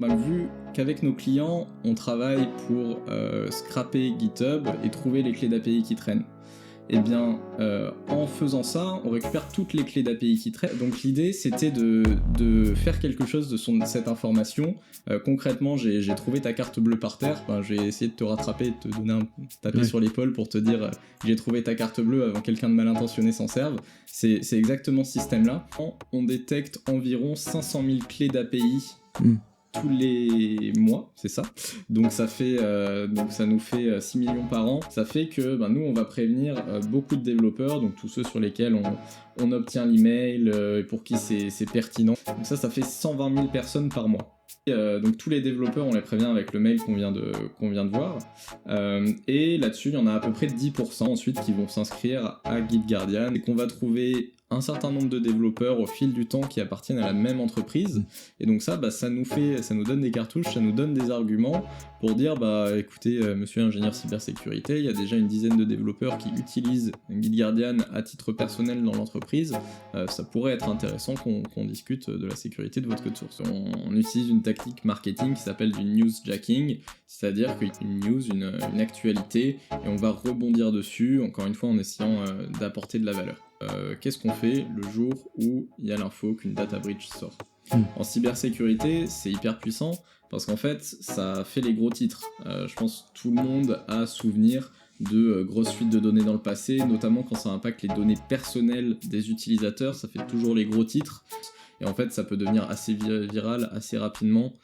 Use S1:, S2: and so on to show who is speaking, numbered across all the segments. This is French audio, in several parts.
S1: Vu qu'avec nos clients, on travaille pour scraper GitHub et trouver les clés d'API qui traînent. Eh bien, en faisant ça, on récupère toutes les clés d'API qui traînent. Donc l'idée, c'était de faire quelque chose de cette information. Concrètement, j'ai trouvé ta carte bleue par terre. J'ai essayé de te rattraper et de te donner un taper sur l'épaule pour te dire j'ai trouvé ta carte bleue avant que quelqu'un de mal intentionné s'en serve. C'est exactement ce système-là. On détecte environ 500 000 clés d'API tous les mois, c'est ça. Donc ça nous fait 6 millions par an. Ça fait que nous, on va prévenir beaucoup de développeurs, donc tous ceux sur lesquels on obtient l'email, pour qui c'est pertinent. Donc ça fait 120 000 personnes par mois. Donc tous les développeurs, on les prévient avec le mail qu'on vient de voir. Et là-dessus, il y en a à peu près 10% ensuite qui vont s'inscrire à GitGuardian et qu'on va trouver un certain nombre de développeurs au fil du temps qui appartiennent à la même entreprise. Et donc ça nous donne des cartouches, ça nous donne des arguments pour dire écoutez, monsieur ingénieur cybersécurité, il y a déjà une dizaine de développeurs qui utilisent GitGuardian à titre personnel dans l'entreprise. Ça pourrait être intéressant qu'on discute de la sécurité de votre code source. On utilise une tactique marketing qui s'appelle du newsjacking, c'est-à-dire qu'une news, une actualité, et on va rebondir dessus, encore une fois en essayant d'apporter de la valeur. Qu'est-ce qu'on fait le jour où il y a l'info qu'une data breach sort ? En cybersécurité, c'est hyper puissant parce qu'en fait, ça fait les gros titres. Je pense que tout le monde a souvenir de grosses fuites de données dans le passé, notamment quand ça impacte les données personnelles des utilisateurs, ça fait toujours les gros titres. Et en fait, ça peut devenir assez viral assez rapidement.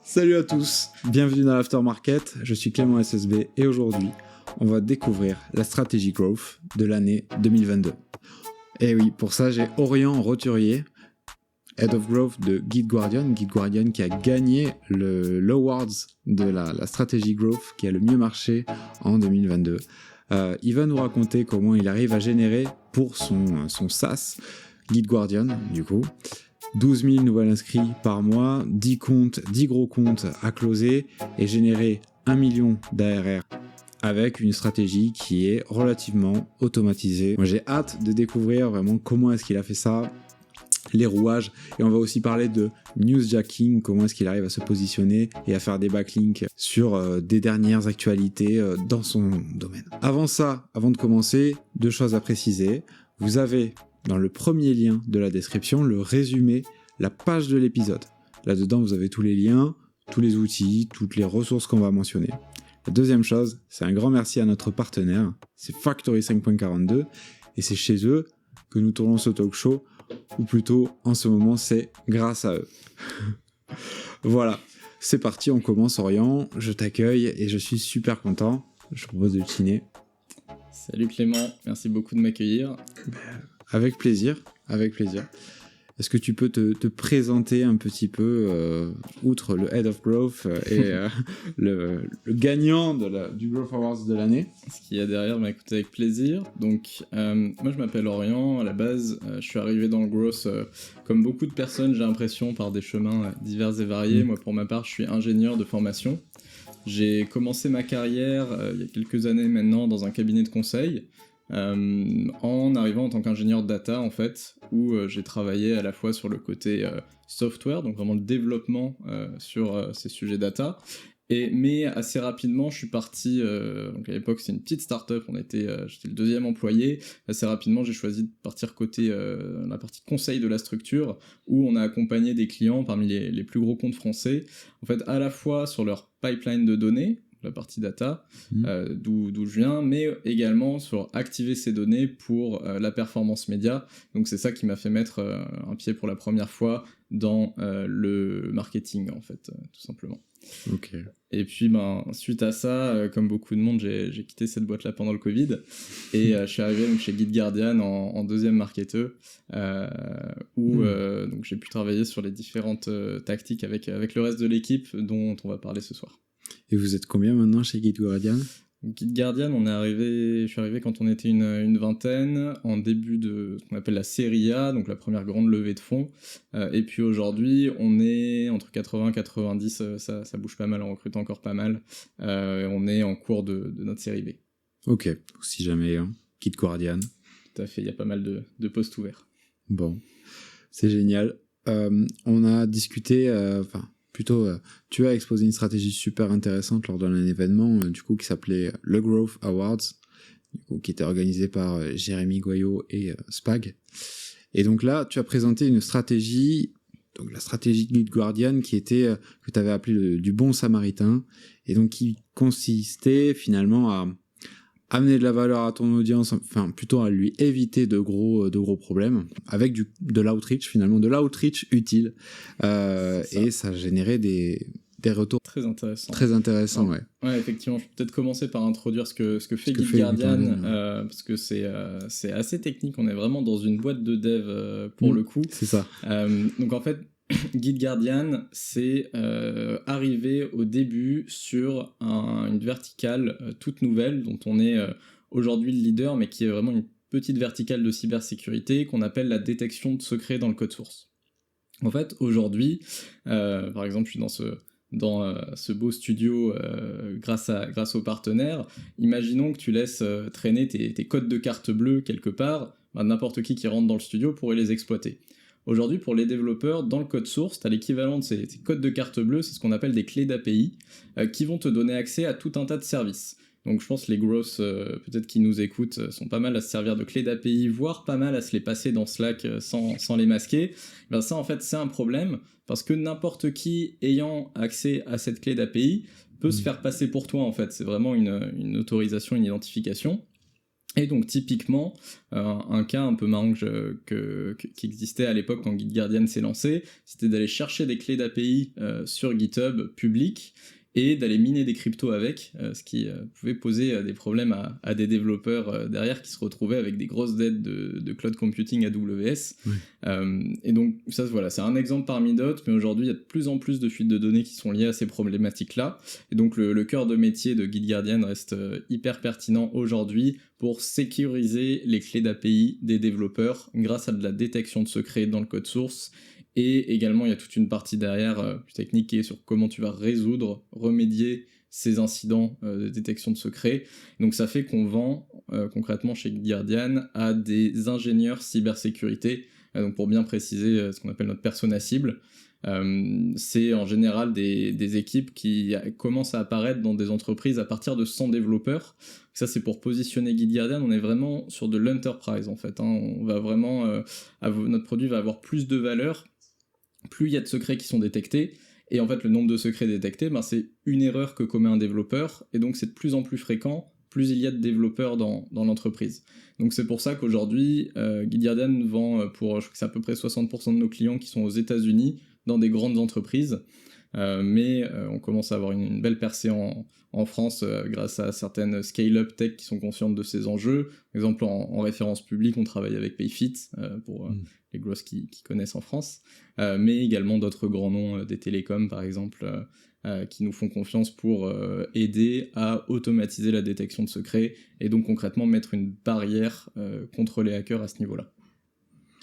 S2: Salut à tous, bienvenue dans l'Aftermarket, je suis Clément SSB et aujourd'hui, on va découvrir la stratégie growth de l'année 2022. Et oui, pour ça, j'ai Orient Roturier, Head of Growth de GitGuardian qui a gagné l'Awards de la stratégie growth qui a le mieux marché en 2022. Il va nous raconter comment il arrive à générer pour son SaaS, GitGuardian du coup, 12 000 nouveaux inscrits par mois, 10 gros comptes à closer et générer 1 million d'ARR avec une stratégie qui est relativement automatisée. Moi, j'ai hâte de découvrir vraiment comment est-ce qu'il a fait ça, les rouages, et on va aussi parler de newsjacking, comment est-ce qu'il arrive à se positionner et à faire des backlinks sur des dernières actualités dans son domaine. Avant de commencer, 2 choses à préciser. Vous avez dans le premier lien de la description le résumé, la page de l'épisode. Là-dedans, vous avez tous les liens, tous les outils, toutes les ressources qu'on va mentionner. La deuxième chose, c'est un grand merci à notre partenaire, c'est Factory 5.42, et c'est chez eux que nous tournons ce talk show, ou plutôt, en ce moment, c'est grâce à eux. Voilà, c'est parti, on commence Orient, je t'accueille et je suis super content. Je propose de chiner.
S1: Salut Clément, merci beaucoup de m'accueillir.
S2: Avec plaisir. Est-ce que tu peux te présenter un petit peu, outre le Head of Growth et le gagnant du Growth Awards de l'année ?
S1: Ce qu'il y a derrière, écoutez, avec plaisir. Donc, moi je m'appelle Orient, à la base, je suis arrivé dans le Growth comme beaucoup de personnes, j'ai l'impression, par des chemins divers et variés. Moi, pour ma part, je suis ingénieur de formation. J'ai commencé ma carrière, il y a quelques années maintenant, dans un cabinet de conseil. En arrivant en tant qu'ingénieur data en fait, où j'ai travaillé à la fois sur le côté software, donc vraiment le développement sur ces sujets data, mais assez rapidement je suis parti, donc à l'époque c'était une petite start-up, j'étais le deuxième employé, assez rapidement j'ai choisi de partir côté la partie conseil de la structure, où on a accompagné des clients parmi les plus gros comptes français, en fait à la fois sur leur pipeline de données, la partie data, d'où je viens, mais également sur activer ces données pour la performance média. Donc c'est ça qui m'a fait mettre un pied pour la première fois dans le marketing, en fait, tout simplement.
S2: Ok.
S1: Et puis, suite à ça, comme beaucoup de monde, j'ai quitté cette boîte-là pendant le Covid, et je suis arrivé donc, chez GitGuardian en deuxième marketeur, où donc, j'ai pu travailler sur les différentes tactiques avec le reste de l'équipe dont on va parler ce soir.
S2: Et vous êtes combien maintenant chez GitGuardian ?
S1: GitGuardian, je suis arrivé quand on était une vingtaine, en début de ce qu'on appelle la série A, donc la première grande levée de fonds. Et puis aujourd'hui, on est entre 80 et 90, ça bouge pas mal, on recrute encore pas mal. On est en cours de notre série B.
S2: Ok, si jamais, GitGuardian.
S1: tout à fait, il y a pas mal de postes ouverts.
S2: Bon, c'est génial. On a discuté, tu as exposé une stratégie super intéressante lors d'un événement du coup qui s'appelait le Growth Awards, du coup, qui était organisé par Jérémy Goyot et Spag. Et donc là, tu as présenté une stratégie, donc la stratégie de Guide Guardian qui était que tu avais appelé du bon samaritain, et donc qui consistait finalement à amener de la valeur à ton audience, enfin plutôt à lui éviter de gros problèmes, avec de l'outreach finalement, de l'outreach utile, et ça générait des retours
S1: très
S2: intéressants. Ouais.
S1: Ouais, effectivement, je vais peut-être commencer par introduire ce que fait Guide Guardian, parce que c'est assez technique, on est vraiment dans une boîte de dev pour le coup.
S2: C'est ça.
S1: Donc en fait, Guide Guardian, c'est arrivé au début sur une verticale toute nouvelle, dont on est aujourd'hui le leader, mais qui est vraiment une petite verticale de cybersécurité qu'on appelle la détection de secrets dans le code source. En fait, aujourd'hui, par exemple, je suis dans ce beau studio grâce aux partenaires. Imaginons que tu laisses traîner tes codes de carte bleue quelque part, n'importe qui rentre dans le studio pourrait les exploiter. Aujourd'hui, pour les développeurs, dans le code source, tu as l'équivalent de ces codes de carte bleue, c'est ce qu'on appelle des clés d'API, qui vont te donner accès à tout un tas de services. Donc je pense que les grosses, peut-être qui nous écoutent, sont pas mal à se servir de clés d'API, voire pas mal à se les passer dans Slack sans les masquer. Ben ça, en fait, c'est un problème, parce que n'importe qui ayant accès à cette clé d'API peut se faire passer pour toi, en fait. C'est vraiment une autorisation, une identification. Et donc typiquement, un cas un peu marrant qui existait à l'époque quand Guide Guardian s'est lancé, c'était d'aller chercher des clés d'API sur GitHub public et d'aller miner des cryptos avec, ce qui pouvait poser des problèmes à des développeurs derrière qui se retrouvaient avec des grosses dettes de cloud computing AWS. Oui. Et donc ça, voilà, c'est un exemple parmi d'autres, mais aujourd'hui il y a de plus en plus de fuites de données qui sont liées à ces problématiques-là. Et donc le cœur de métier de Guide Guardian reste hyper pertinent aujourd'hui pour sécuriser les clés d'API des développeurs grâce à de la détection de secrets dans le code source. Et également, il y a toute une partie derrière plus technique qui est sur comment tu vas remédier ces incidents de détection de secrets. Donc ça fait qu'on vend concrètement chez Guardian à des ingénieurs cybersécurité, donc pour bien préciser ce qu'on appelle notre persona cible. C'est en général des équipes qui commencent à apparaître dans des entreprises à partir de 100 développeurs. Ça, c'est pour positionner Guide Guardian, on est vraiment sur de l'enterprise en fait. On va vraiment, notre produit va avoir plus de valeur, plus il y a de secrets qui sont détectés, et en fait le nombre de secrets détectés, c'est une erreur que commet un développeur, et donc c'est de plus en plus fréquent, plus il y a de développeurs dans l'entreprise. Donc c'est pour ça qu'aujourd'hui, Guide Guardian vend je crois que c'est à peu près 60% de nos clients qui sont aux États-Unis, dans des grandes entreprises, mais on commence à avoir une belle percée en France grâce à certaines scale-up tech qui sont conscientes de ces enjeux. Par exemple, en référence publique, on travaille avec Payfit pour les grosses qui connaissent en France, mais également d'autres grands noms des télécoms, par exemple, qui nous font confiance pour aider à automatiser la détection de secrets et donc concrètement mettre une barrière contre les hackers à ce niveau-là.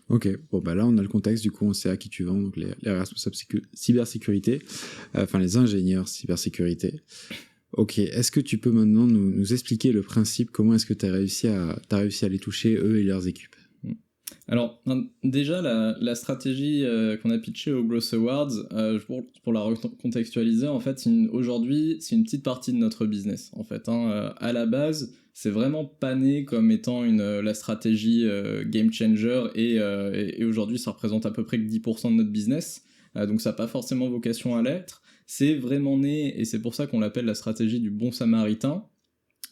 S2: Ok, bon là on a le contexte, du coup on sait à qui tu vends, donc les responsables cybersécurité, les ingénieurs cybersécurité. Ok, est-ce que tu peux maintenant nous expliquer le principe, comment est-ce que tu as réussi à les toucher, eux et leurs équipes?
S1: Alors, déjà, la stratégie qu'on a pitchée au Growth Awards, pour la recontextualiser, en fait, aujourd'hui, c'est une petite partie de notre business, en fait. À la base, c'est vraiment pas né comme étant la stratégie game changer, et aujourd'hui, ça représente à peu près que 10% de notre business, donc ça n'a pas forcément vocation à l'être. C'est vraiment né, et c'est pour ça qu'on l'appelle la stratégie du bon samaritain,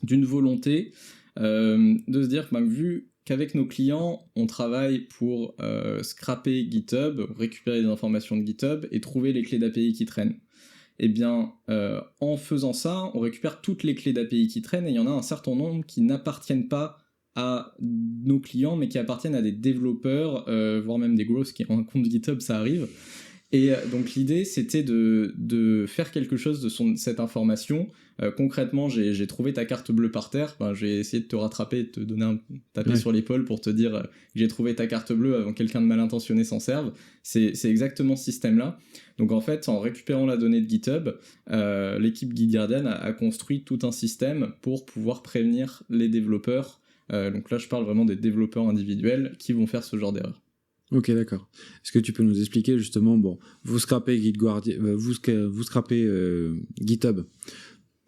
S1: d'une volonté de se dire que vu qu'avec nos clients, on travaille pour scraper GitHub, récupérer des informations de GitHub et trouver les clés d'API qui traînent. Eh bien, en faisant ça, on récupère toutes les clés d'API qui traînent, et il y en a un certain nombre qui n'appartiennent pas à nos clients, mais qui appartiennent à des développeurs, voire même des grosses qui ont un compte GitHub, ça arrive. Et donc l'idée, c'était de faire quelque chose de cette information. Concrètement, j'ai trouvé ta carte bleue par terre, j'ai essayé de te rattraper, de te donner un tapé sur l'épaule pour te dire que j'ai trouvé ta carte bleue avant que quelqu'un de mal intentionné s'en serve. C'est exactement ce système-là. Donc en fait, en récupérant la donnée de GitHub, l'équipe Guide Guardian a construit tout un système pour pouvoir prévenir les développeurs Donc là, je parle vraiment des développeurs individuels qui vont faire ce genre d'erreur.
S2: Ok, d'accord. Est-ce que tu peux nous expliquer justement, bon, vous scrapez vous scrapez GitHub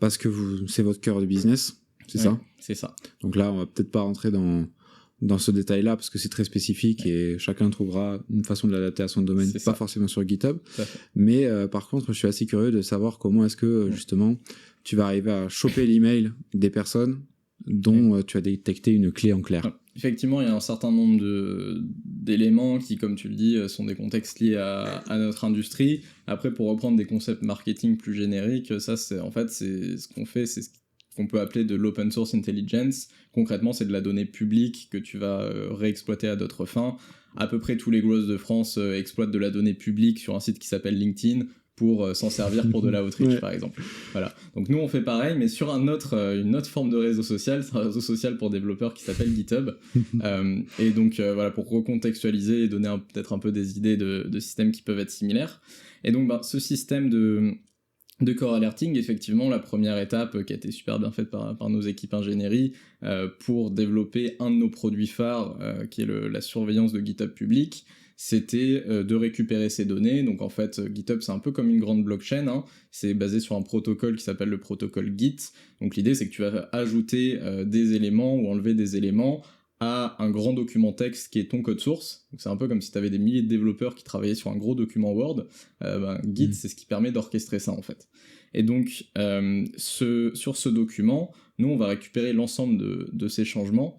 S2: parce que c'est votre cœur de business, c'est ça ?
S1: C'est ça.
S2: Donc là, on va peut-être pas rentrer dans ce détail-là parce que c'est très spécifique et chacun trouvera une façon de l'adapter à son domaine, pas forcément sur GitHub. Mais par contre, je suis assez curieux de savoir comment est-ce que justement tu vas arriver à choper l'email des personnes dont tu as détecté une clé en clair.
S1: Effectivement, il y a un certain nombre d'éléments qui, comme tu le dis, sont des contextes liés à notre industrie. Après, pour reprendre des concepts marketing plus génériques, ça, c'est ce qu'on fait, c'est ce qu'on peut appeler de l'open source intelligence. Concrètement, c'est de la donnée publique que tu vas réexploiter à d'autres fins. À peu près tous les grosses de France exploitent de la donnée publique sur un site qui s'appelle LinkedIn pour s'en servir pour de la outreach, par exemple. Voilà. Donc nous, on fait pareil, mais sur une autre forme de réseau social. C'est un réseau social pour développeurs qui s'appelle GitHub. Et donc, voilà, pour recontextualiser et donner peut-être un peu des idées de systèmes qui peuvent être similaires. Et donc, ce système de core alerting, effectivement, la première étape qui a été super bien faite par nos équipes ingénierie pour développer un de nos produits phares, qui est la surveillance de GitHub public, c'était de récupérer ces données. Donc en fait, GitHub, c'est un peu comme une grande blockchain, hein. C'est basé sur un protocole qui s'appelle le protocole Git. Donc l'idée, c'est que tu vas ajouter des éléments ou enlever des éléments à un grand document texte qui est ton code source. Donc c'est un peu comme si tu avais des milliers de développeurs qui travaillaient sur un gros document Word. Git, c'est ce qui permet d'orchestrer ça, en fait. Et donc, sur ce document, nous, on va récupérer l'ensemble de ces changements.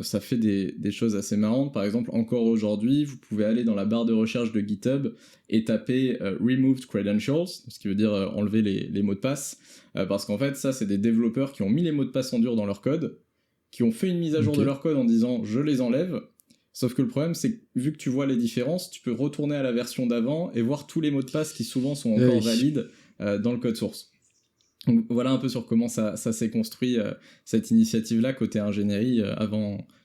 S1: Ça fait des choses assez marrantes. Par exemple, encore aujourd'hui, vous pouvez aller dans la barre de recherche de GitHub et taper Removed Credentials, ce qui veut dire enlever les mots de passe, parce qu'en fait, ça, c'est des développeurs qui ont mis les mots de passe en dur dans leur code, qui ont fait une mise à jour de leur code en disant « je les enlève », sauf que le problème, c'est que vu que tu vois les différences, tu peux retourner à la version d'avant et voir tous les mots de passe qui souvent sont encore valides dans le code source. Donc voilà un peu sur comment ça s'est construit, cette initiative-là, côté ingénierie,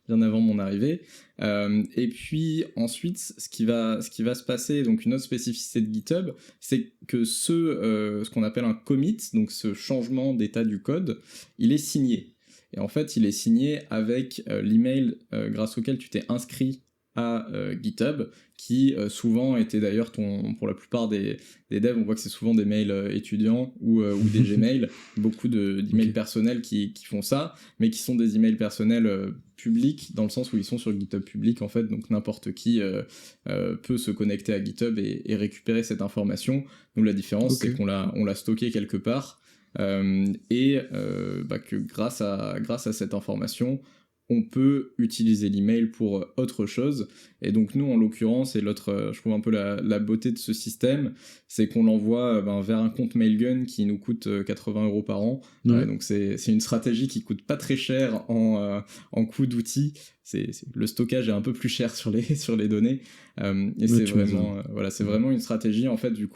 S1: bien avant mon arrivée. Et puis ensuite, ce qui va se passer, donc une autre spécificité de GitHub, c'est que ce qu'on appelle un commit, donc ce changement d'état du code, il est signé. Et en fait, il est signé avec l'email grâce auquel tu t'es inscrit à GitHub, qui souvent était d'ailleurs pour la plupart des devs, on voit que c'est souvent des mails étudiants ou des Gmail, beaucoup d'emails personnels qui font ça, mais qui sont des emails personnels publics, dans le sens où ils sont sur GitHub public, en fait, donc n'importe qui peut se connecter à GitHub et récupérer cette information. Nous, la différence, c'est qu'on l'a stocké quelque part, que grâce à cette information, on peut utiliser l'email pour autre chose. Et donc nous, en l'occurrence, et je trouve un peu la beauté de ce système, c'est qu'on l'envoie vers un compte Mailgun qui nous coûte 80 € par an. Donc c'est une stratégie qui coûte pas très cher en coût d'outils. Le stockage est un peu plus cher sur les données. Et c'est vraiment une stratégie, en fait, vu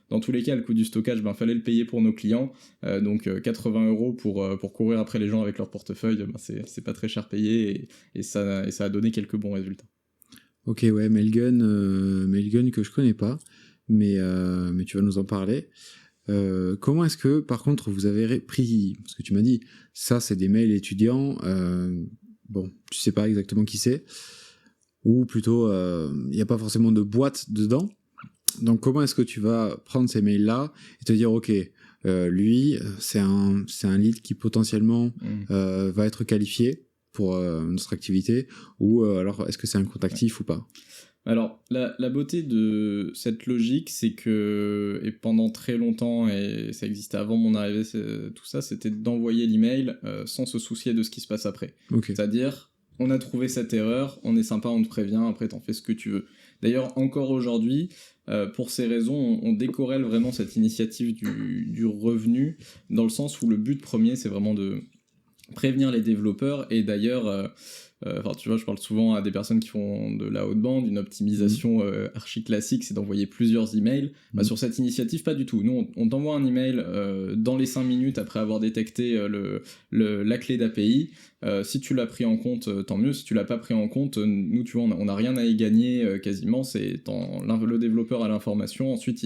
S1: dans tous les cas, le coût du stockage, fallait le payer pour nos clients. Donc 80 € pour courir après les gens avec leur portefeuille, c'est pas très cher payé et ça a donné quelques bons résultats.
S2: Ok, ouais, Mailgun que je connais pas, mais tu vas nous en parler. Comment est-ce que, par contre, vous avez pris, parce que tu m'as dit, ça c'est des mails étudiants, bon, tu sais pas exactement qui c'est, ou plutôt, il n'y a pas forcément de boîte dedans. Donc comment est-ce que tu vas prendre ces mails-là et te dire, ok, lui, c'est un lead qui potentiellement va être qualifié pour notre activité, ou alors est-ce que c'est un compte actif ou pas ?
S1: Alors, la beauté de cette logique, c'est que, et pendant très longtemps, et ça existait avant mon arrivée, tout ça, c'était d'envoyer l'email sans se soucier de ce qui se passe après. C'est-à-dire, on a trouvé cette erreur, on est sympa, on te prévient, après t'en fais ce que tu veux. D'ailleurs, encore aujourd'hui, pour ces raisons, on décorrèle vraiment cette initiative du revenu, dans le sens où le but premier, c'est vraiment de prévenir les développeurs. Et d'ailleurs, tu vois, je parle souvent à des personnes qui font de la haute bande, une optimisation archi classique, c'est d'envoyer plusieurs emails. Sur cette initiative, pas du tout. Nous, on t'envoie un email dans les 5 minutes après avoir détecté la clé d'API. Si tu l'as pris en compte, tant mieux. Si tu l'as pas pris en compte, nous, tu vois, on n'a rien à y gagner quasiment. C'est le développeur a l'information, ensuite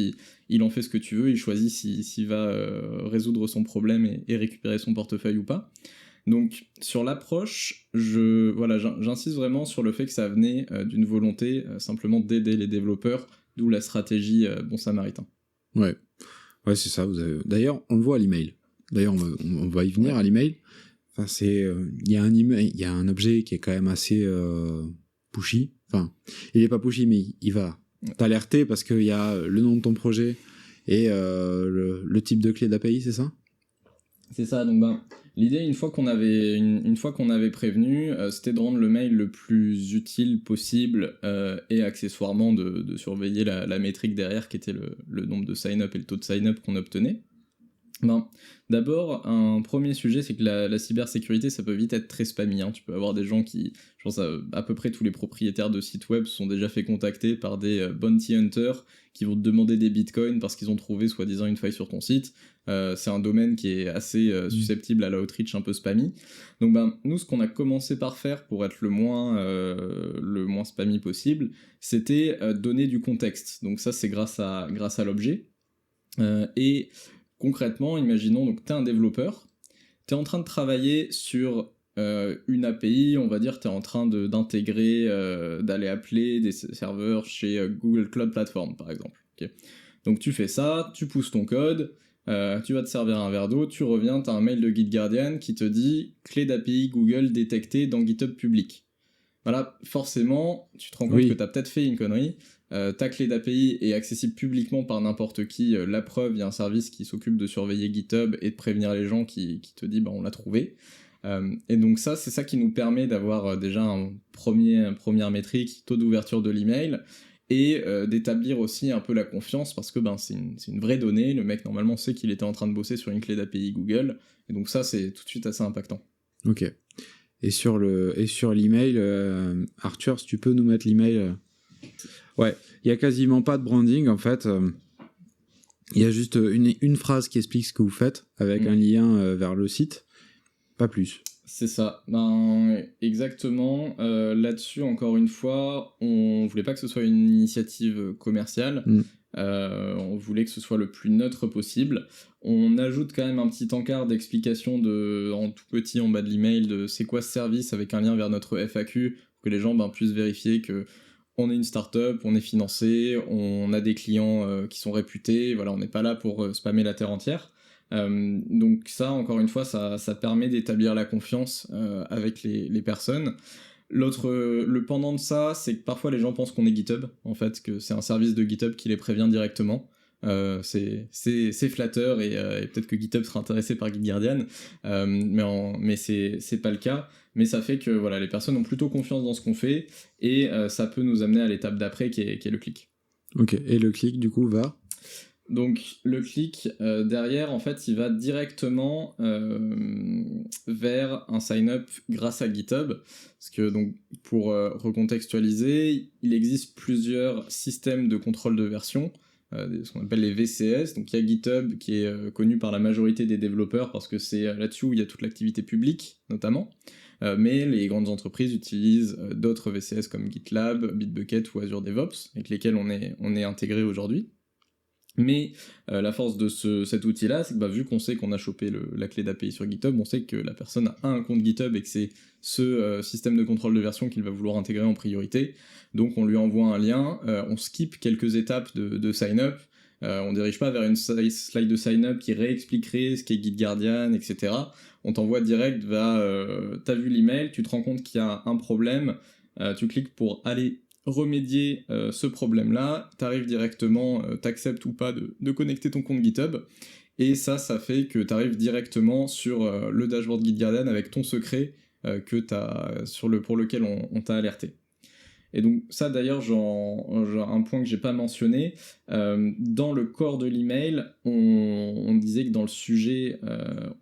S1: il en fait ce que tu veux, il choisit s'il va résoudre son problème et récupérer son portefeuille ou pas. Donc sur l'approche, j'insiste vraiment sur le fait que ça venait d'une volonté simplement d'aider les développeurs, d'où la stratégie Bon Samaritain.
S2: Ouais, c'est ça. D'ailleurs, on le voit à l'email. D'ailleurs, on va y venir à l'email. Enfin, il y a un objet qui est quand même assez pushy. Enfin, il est pas pushy, mais il va t'alerter parce qu'il y a le nom de ton projet et le type de clé d'API, c'est ça ?
S1: C'est ça, donc l'idée, une fois qu'on avait prévenu, c'était de rendre le mail le plus utile possible et accessoirement de surveiller la métrique derrière qui était le nombre de sign-up et le taux de sign-up qu'on obtenait. D'abord, un premier sujet, c'est que la cybersécurité, ça peut vite être très spammy. Tu peux avoir des gens qui, je pense à peu près tous les propriétaires de sites web se sont déjà fait contacter par des bounty hunters qui vont te demander des bitcoins parce qu'ils ont trouvé soi-disant une faille sur ton site. C'est un domaine qui est assez susceptible à l'outreach un peu spammy. Donc nous, ce qu'on a commencé par faire pour être le moins spammy possible, c'était donner du contexte. Donc ça, c'est grâce à l'objet. Et concrètement, imaginons, donc t'es un développeur, t'es en train de travailler sur une API, on va dire, t'es en train d'intégrer, d'aller appeler des serveurs chez Google Cloud Platform, par exemple. Okay. Donc tu fais ça, tu pousses ton code, tu vas te servir un verre d'eau, tu reviens, t'as un mail de GitGuardian qui te dit « Clé d'API Google détectée dans GitHub public ». Voilà, forcément, tu te rends compte que t'as peut-être fait une connerie. Ta clé d'API est accessible publiquement par n'importe qui. La preuve, il y a un service qui s'occupe de surveiller GitHub et de prévenir les gens qui te dit on l'a trouvé. Et donc ça, c'est ça qui nous permet d'avoir déjà une première métrique, taux d'ouverture de l'email, et d'établir aussi un peu la confiance parce que c'est une vraie donnée. Le mec normalement sait qu'il était en train de bosser sur une clé d'API Google. Et donc ça, c'est tout de suite assez impactant.
S2: Ok. Et sur l'email, Arthur, si tu peux nous mettre l'email. Ouais, il y a quasiment pas de branding en fait. Il y a juste une phrase qui explique ce que vous faites avec un lien vers le site, pas plus.
S1: C'est ça. Exactement. Là-dessus, encore une fois, on voulait pas que ce soit une initiative commerciale. On voulait que ce soit le plus neutre possible. On ajoute quand même un petit encart d'explication en tout petit en bas de l'email de c'est quoi ce service avec un lien vers notre FAQ pour que les gens puissent vérifier que on est une start-up, on est financé, on a des clients qui sont réputés, voilà, on n'est pas là pour spammer la terre entière. Donc ça, encore une fois, ça permet d'établir la confiance avec les personnes. Le pendant de ça, c'est que parfois les gens pensent qu'on est GitHub, en fait, que c'est un service de GitHub qui les prévient directement. C'est flatteur et peut-être que GitHub sera intéressé par GitGuardian, mais c'est pas le cas. Mais ça fait que voilà, les personnes ont plutôt confiance dans ce qu'on fait et ça peut nous amener à l'étape d'après qui est le clic.
S2: Ok, et le clic du coup va ?
S1: Donc le clic derrière, en fait, il va directement vers un sign-up grâce à GitHub. Parce que donc, pour recontextualiser, il existe plusieurs systèmes de contrôle de version, ce qu'on appelle les VCS. Donc il y a GitHub qui est connu par la majorité des développeurs parce que c'est là-dessus où il y a toute l'activité publique, notamment. Mais les grandes entreprises utilisent d'autres VCS comme GitLab, Bitbucket ou Azure DevOps, avec lesquels on est intégré aujourd'hui. Mais la force de cet outil-là, c'est que vu qu'on sait qu'on a chopé la clé d'API sur GitHub, on sait que la personne a un compte GitHub et que c'est ce système de contrôle de version qu'il va vouloir intégrer en priorité. Donc on lui envoie un lien, on skip quelques étapes de sign-up, on dirige pas vers une slide de sign-up qui réexpliquerait ce qu'est GitGuardian, etc. On t'envoie direct t'as vu l'email, tu te rends compte qu'il y a un problème, tu cliques pour aller remédier ce problème-là, t'arrives directement, t'acceptes ou pas de connecter ton compte GitHub, et ça fait que t'arrives directement sur le dashboard GitGuardian avec ton secret pour lequel on t'a alerté. Et donc ça d'ailleurs, un point que j'ai pas mentionné, dans le corps de l'email, on disait que dans le sujet,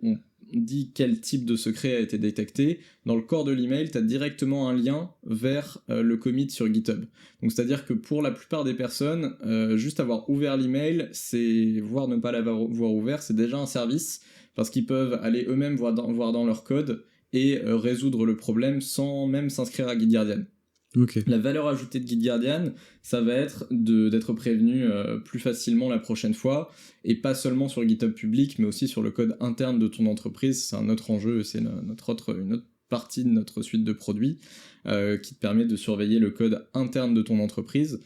S1: on dit quel type de secret a été détecté. Dans le corps de l'email, tu as directement un lien vers le commit sur GitHub. Donc c'est-à-dire que pour la plupart des personnes, juste avoir ouvert l'email, voire ne pas l'avoir ouvert, c'est déjà un service, parce qu'ils peuvent aller eux-mêmes voir dans leur code et résoudre le problème sans même s'inscrire à GitGuardian.
S2: Ok.
S1: La valeur ajoutée de GitGuardian, ça va être d'être prévenu plus facilement la prochaine fois, et pas seulement sur GitHub public, mais aussi sur le code interne de ton entreprise. C'est un autre enjeu, c'est une autre partie de notre suite de produits qui te permet de surveiller le code interne de ton entreprise.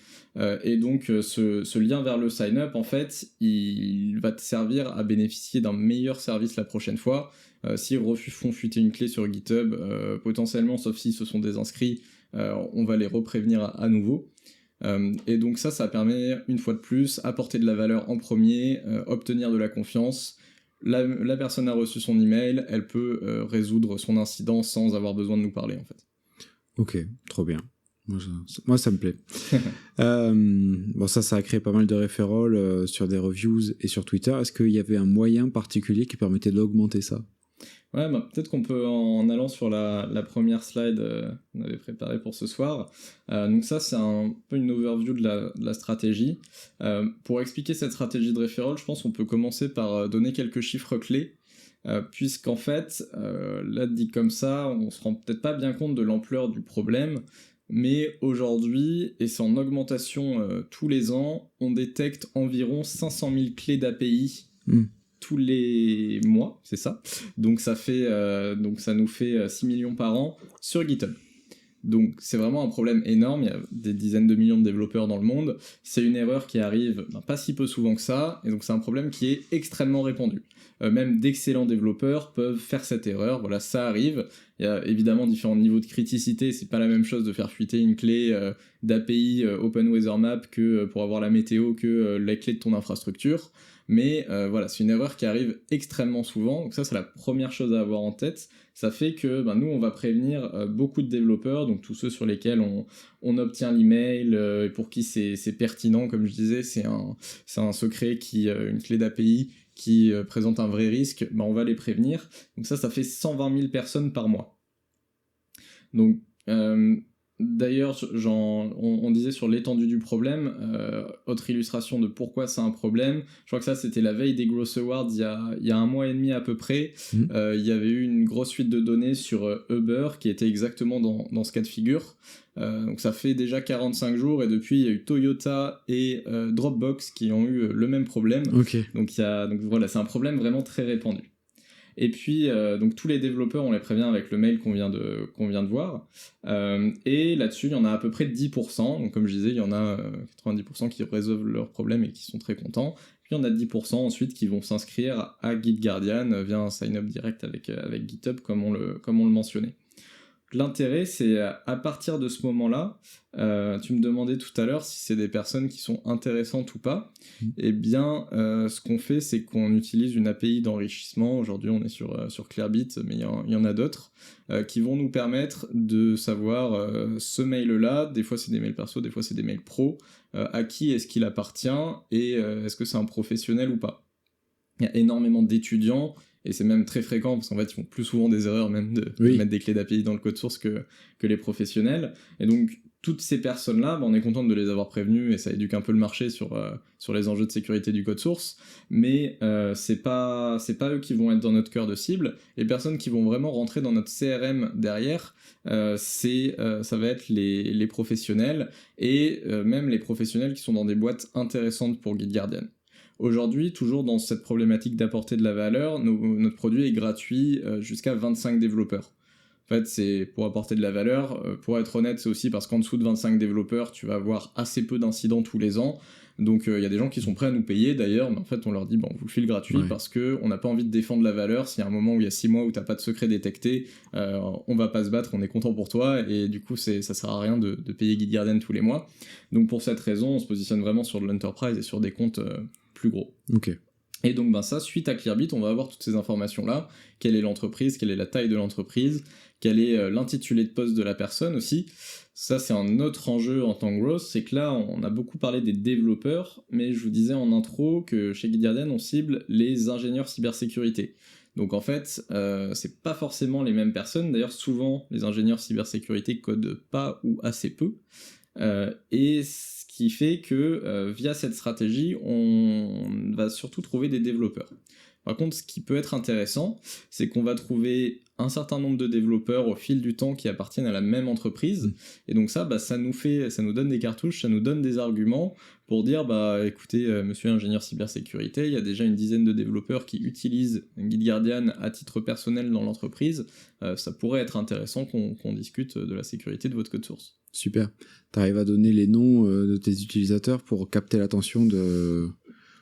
S1: Et donc ce lien vers le sign-up, en fait, il va te servir à bénéficier d'un meilleur service la prochaine fois. S'ils font fuiter une clé sur GitHub, potentiellement, sauf s'ils se sont désinscrits, on va les reprévenir à nouveau. Et donc ça permet, une fois de plus, apporter de la valeur en premier, obtenir de la confiance. La personne a reçu son email, elle peut résoudre son incident sans avoir besoin de nous parler, en fait.
S2: Ok, trop bien. Moi, ça me plaît. Bon, ça a créé pas mal de referrals sur des reviews et sur Twitter. Est-ce qu'il y avait un moyen particulier qui permettait d'augmenter ça?
S1: Ouais, peut-être qu'on peut, en allant sur la première slide qu'on avait préparée pour ce soir. Donc ça, c'est un peu une overview de la stratégie. Pour expliquer cette stratégie de referral, je pense qu'on peut commencer par donner quelques chiffres clés, puisqu'en fait, là, dit comme ça, on se rend peut-être pas bien compte de l'ampleur du problème, mais aujourd'hui, et c'est en augmentation tous les ans, on détecte environ 500 000 clés d'API tous les mois, c'est ça. Donc ça nous fait 6 millions par an sur GitHub. Donc c'est vraiment un problème énorme, il y a des dizaines de millions de développeurs dans le monde, c'est une erreur qui arrive pas si peu souvent que ça, et donc c'est un problème qui est extrêmement répandu. Même d'excellents développeurs peuvent faire cette erreur, voilà, ça arrive. Il y a évidemment différents niveaux de criticité, c'est pas la même chose de faire fuiter une clé d'API Open Weather Map que pour avoir la météo que la clé de ton infrastructure. Mais voilà, c'est une erreur qui arrive extrêmement souvent, donc ça c'est la première chose à avoir en tête. Ça fait que nous on va prévenir beaucoup de développeurs, donc tous ceux sur lesquels on obtient l'email et pour qui c'est pertinent, comme je disais, c'est un secret une clé d'API qui présente un vrai risque, on va les prévenir. Donc ça fait 120 000 personnes par mois. Donc d'ailleurs, on disait sur l'étendue du problème, autre illustration de pourquoi c'est un problème, je crois que ça c'était la veille des Growth Awards il y a un mois et demi à peu près, il y avait eu une grosse fuite de données sur Uber qui était exactement dans ce cas de figure. Donc ça fait déjà 45 jours et depuis il y a eu Toyota et Dropbox qui ont eu le même problème.
S2: Okay.
S1: Donc voilà, c'est un problème vraiment très répandu. Et puis, donc tous les développeurs, on les prévient avec le mail qu'on vient de voir. Et là-dessus, il y en a à peu près 10%. Donc comme je disais, il y en a 90% qui résolvent leurs problèmes et qui sont très contents. Puis il y en a 10% ensuite qui vont s'inscrire à GitGuardian via un sign-up direct avec GitHub, comme on le mentionnait. L'intérêt, c'est à partir de ce moment-là, tu me demandais tout à l'heure si c'est des personnes qui sont intéressantes ou pas. Eh bien, ce qu'on fait, c'est qu'on utilise une API d'enrichissement. Aujourd'hui, on est sur Clearbit, mais il y en a d'autres, qui vont nous permettre de savoir ce mail-là, des fois c'est des mails perso, des fois c'est des mails pro, à qui est-ce qu'il appartient et est-ce que c'est un professionnel ou pas. Il y a énormément d'étudiants, et c'est même très fréquent, parce qu'en fait, ils font plus souvent des erreurs même de mettre des clés d'API dans le code source que les professionnels. Et donc, toutes ces personnes-là, on est content de les avoir prévenues, et ça éduque un peu le marché sur les enjeux de sécurité du code source, mais c'est pas eux qui vont être dans notre cœur de cible. Les personnes qui vont vraiment rentrer dans notre CRM derrière, ça va être les professionnels, et même les professionnels qui sont dans des boîtes intéressantes pour GitGuardian. Aujourd'hui, toujours dans cette problématique d'apporter de la valeur, notre produit est gratuit jusqu'à 25 développeurs. En fait, c'est pour apporter de la valeur. Pour être honnête, c'est aussi parce qu'en dessous de 25 développeurs, tu vas avoir assez peu d'incidents tous les ans. Donc il y a des gens qui sont prêts à nous payer d'ailleurs, mais en fait on leur dit on vous le file gratuit parce qu'on n'a pas envie de défendre la valeur. S'il y a un moment où il y a 6 mois où t'as pas de secret détecté, on va pas se battre, on est content pour toi, et du coup ça sert à rien de payer GitGuardian tous les mois. Donc pour cette raison, on se positionne vraiment sur de l'enterprise et sur des comptes plus gros.
S2: Ok.
S1: Et donc ça, suite à Clearbit, on va avoir toutes ces informations-là. Quelle est l'entreprise, quelle est la taille de l'entreprise, quel est l'intitulé de poste de la personne aussi. Ça, c'est un autre enjeu en tant que growth, c'est que là, on a beaucoup parlé des développeurs, mais je vous disais en intro que chez GitGuardian, on cible les ingénieurs cybersécurité. Donc en fait, c'est pas forcément les mêmes personnes. D'ailleurs, souvent, les ingénieurs cybersécurité codent pas ou assez peu. Et ce qui fait que via cette stratégie, on va surtout trouver des développeurs. Par contre, ce qui peut être intéressant, c'est qu'on va trouver un certain nombre de développeurs au fil du temps qui appartiennent à la même entreprise, et donc ça nous donne des cartouches, ça nous donne des arguments pour dire, écoutez, monsieur ingénieur cybersécurité, il y a déjà une dizaine de développeurs qui utilisent GitGuardian à titre personnel dans l'entreprise, ça pourrait être intéressant qu'on discute de la sécurité de votre code source.
S2: Super. T'arrives à donner les noms de tes utilisateurs pour capter l'attention de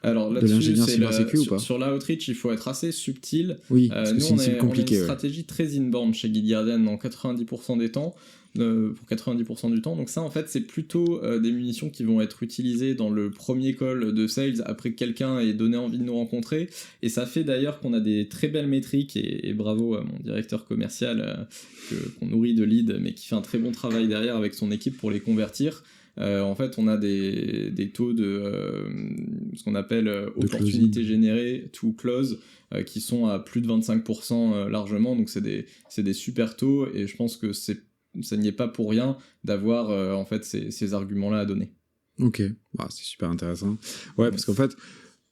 S2: l'ingénieur cybersécu ou pas?
S1: Sur la outreach, il faut être assez subtil.
S2: Oui, parce que c'est une cible compliquée.
S1: On a une stratégie très inbound chez GitGuardian dans 90% des temps, pour 90% du temps. Donc ça, en fait, c'est plutôt des munitions qui vont être utilisées dans le premier call de sales après que quelqu'un ait donné envie de nous rencontrer. Et ça fait d'ailleurs qu'on a des très belles métriques, et bravo à mon directeur commercial qu'on nourrit de leads, mais qui fait un très bon travail derrière avec son équipe pour les convertir. En fait, on a des taux de ce qu'on appelle opportunités générées to close qui sont à plus de 25% largement, donc c'est des super taux, et je pense que ça n'y est pas pour rien d'avoir en fait ces arguments-là à donner.
S2: Ok, c'est super intéressant. Ouais, parce qu'en fait,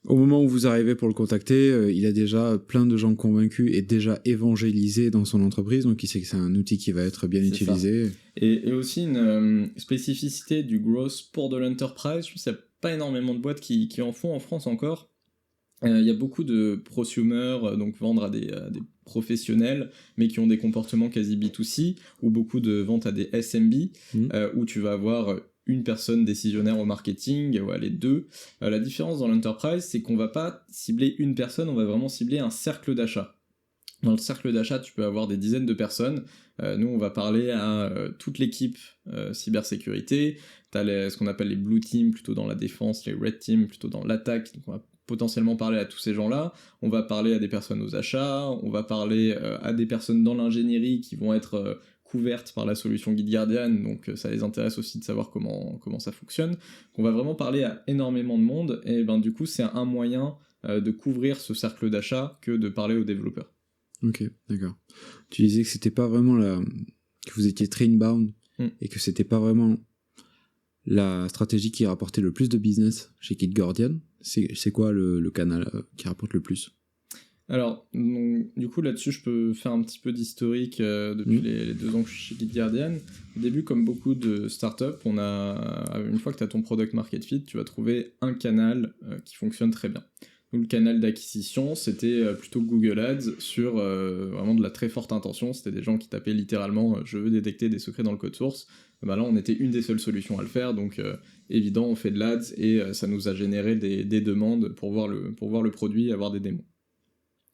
S2: au moment où vous arrivez pour le contacter, il a déjà plein de gens convaincus et déjà évangélisés dans son entreprise, donc il sait que c'est un outil qui va être bien utilisé.
S1: Et aussi une spécificité du growth pour de l'enterprise, je pense qu'il n'y a pas énormément de boîtes qui en font en France encore. Il y a beaucoup de prosumers, donc vendre à des professionnels, mais qui ont des comportements quasi B2C, ou beaucoup de ventes à des SMB, où tu vas avoir une personne décisionnaire au marketing, les deux. La différence dans l'enterprise, c'est qu'on va pas cibler une personne, on va vraiment cibler un cercle d'achat. Dans le cercle d'achat, tu peux avoir des dizaines de personnes. Nous, on va parler à toute l'équipe cybersécurité. T'as ce qu'on appelle les blue teams, plutôt dans la défense, les red teams, plutôt dans l'attaque. Donc on va potentiellement parler à tous ces gens-là. On va parler à des personnes aux achats, on va parler à des personnes dans l'ingénierie qui vont être couvertes par la solution GitGuardian, donc ça les intéresse aussi de savoir comment ça fonctionne. On va vraiment parler à énormément de monde, et du coup c'est un moyen de couvrir ce cercle d'achat que de parler aux développeurs.
S2: Ok, d'accord. Tu disais que c'était pas vraiment que vous étiez très inbound, et que c'était pas vraiment la stratégie qui rapportait le plus de business chez GitGuardian. C'est quoi le canal qui rapporte le plus?
S1: Alors, donc, du coup, là-dessus, je peux faire un petit peu d'historique depuis les 2 ans que je suis chez GitGuardian. Au début, comme beaucoup de startups, une fois que tu as ton product market fit, tu vas trouver un canal qui fonctionne très bien. Donc, le canal d'acquisition, c'était plutôt Google Ads sur vraiment de la très forte intention. C'était des gens qui tapaient littéralement « je veux détecter des secrets dans le code source ». Là, on était une des seules solutions à le faire, donc évident, on fait de l'Ads, et ça nous a généré des demandes pour voir le produit et avoir des démos.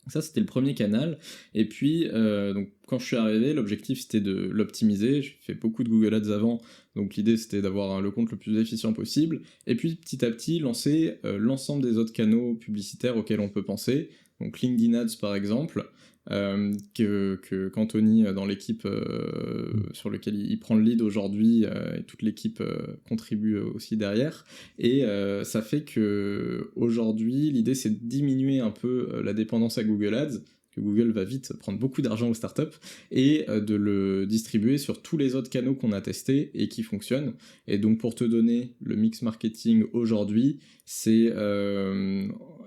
S1: Ça, c'était le premier canal. Et puis, donc, quand je suis arrivé, l'objectif, c'était de l'optimiser. J'ai fait beaucoup de Google Ads avant, donc l'idée, c'était d'avoir le compte le plus efficient possible. Et puis, petit à petit, lancer l'ensemble des autres canaux publicitaires auxquels on peut penser. Donc, LinkedIn Ads, par exemple, qu'Anthony, dans l'équipe sur lequel il prend le lead aujourd'hui, et toute l'équipe contribue aussi derrière, et ça fait que aujourd'hui l'idée c'est de diminuer un peu la dépendance à Google Ads, que Google va vite prendre beaucoup d'argent aux startups, et de le distribuer sur tous les autres canaux qu'on a testés et qui fonctionnent. Et donc pour te donner le mix marketing aujourd'hui, c'est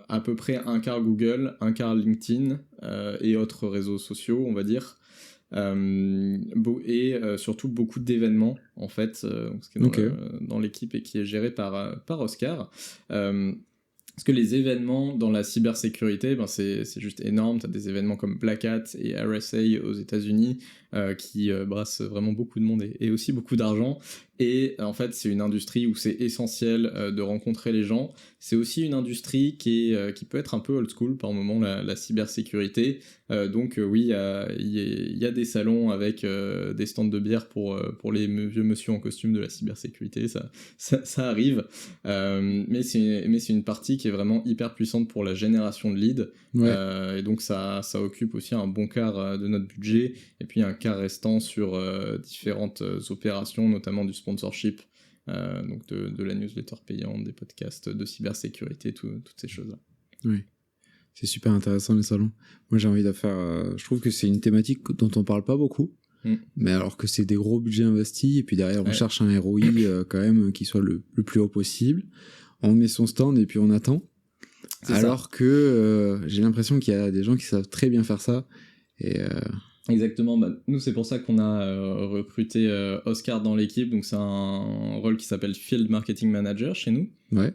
S1: à peu près un quart Google, un quart LinkedIn et autres réseaux sociaux, on va dire. Et surtout beaucoup d'événements, en fait, dans l'équipe et qui est géré par Oscar. Parce que les événements dans la cybersécurité, c'est juste énorme. Tu as des événements comme Black Hat et RSA aux États-Unis qui brassent vraiment beaucoup de monde et aussi beaucoup d'argent. Et en fait, c'est une industrie où c'est essentiel de rencontrer les gens. C'est aussi une industrie qui peut être un peu old school par moment, la cybersécurité. Donc oui, il y a des salons avec des stands de bière pour les vieux monsieur en costume de la cybersécurité. Ça arrive. Mais c'est une partie qui est vraiment hyper puissante pour la génération de leads. Ouais. Et donc ça occupe aussi un bon quart de notre budget. Et puis un quart restant sur différentes opérations, notamment du sponsorship, donc de la newsletter payante, des podcasts de cybersécurité, toutes ces choses-là.
S2: Oui, c'est super intéressant les salons. Moi j'ai envie de faire... je trouve que c'est une thématique dont on parle pas beaucoup, mais alors que c'est des gros budgets investis, et puis derrière on cherche un ROI quand même qui soit le plus haut possible. On met son stand et puis on attend. Alors que j'ai l'impression qu'il y a des gens qui savent très bien faire ça. Et
S1: Exactement, nous c'est pour ça qu'on a recruté Oscar dans l'équipe, donc c'est un rôle qui s'appelle Field Marketing Manager chez nous.
S2: ouais.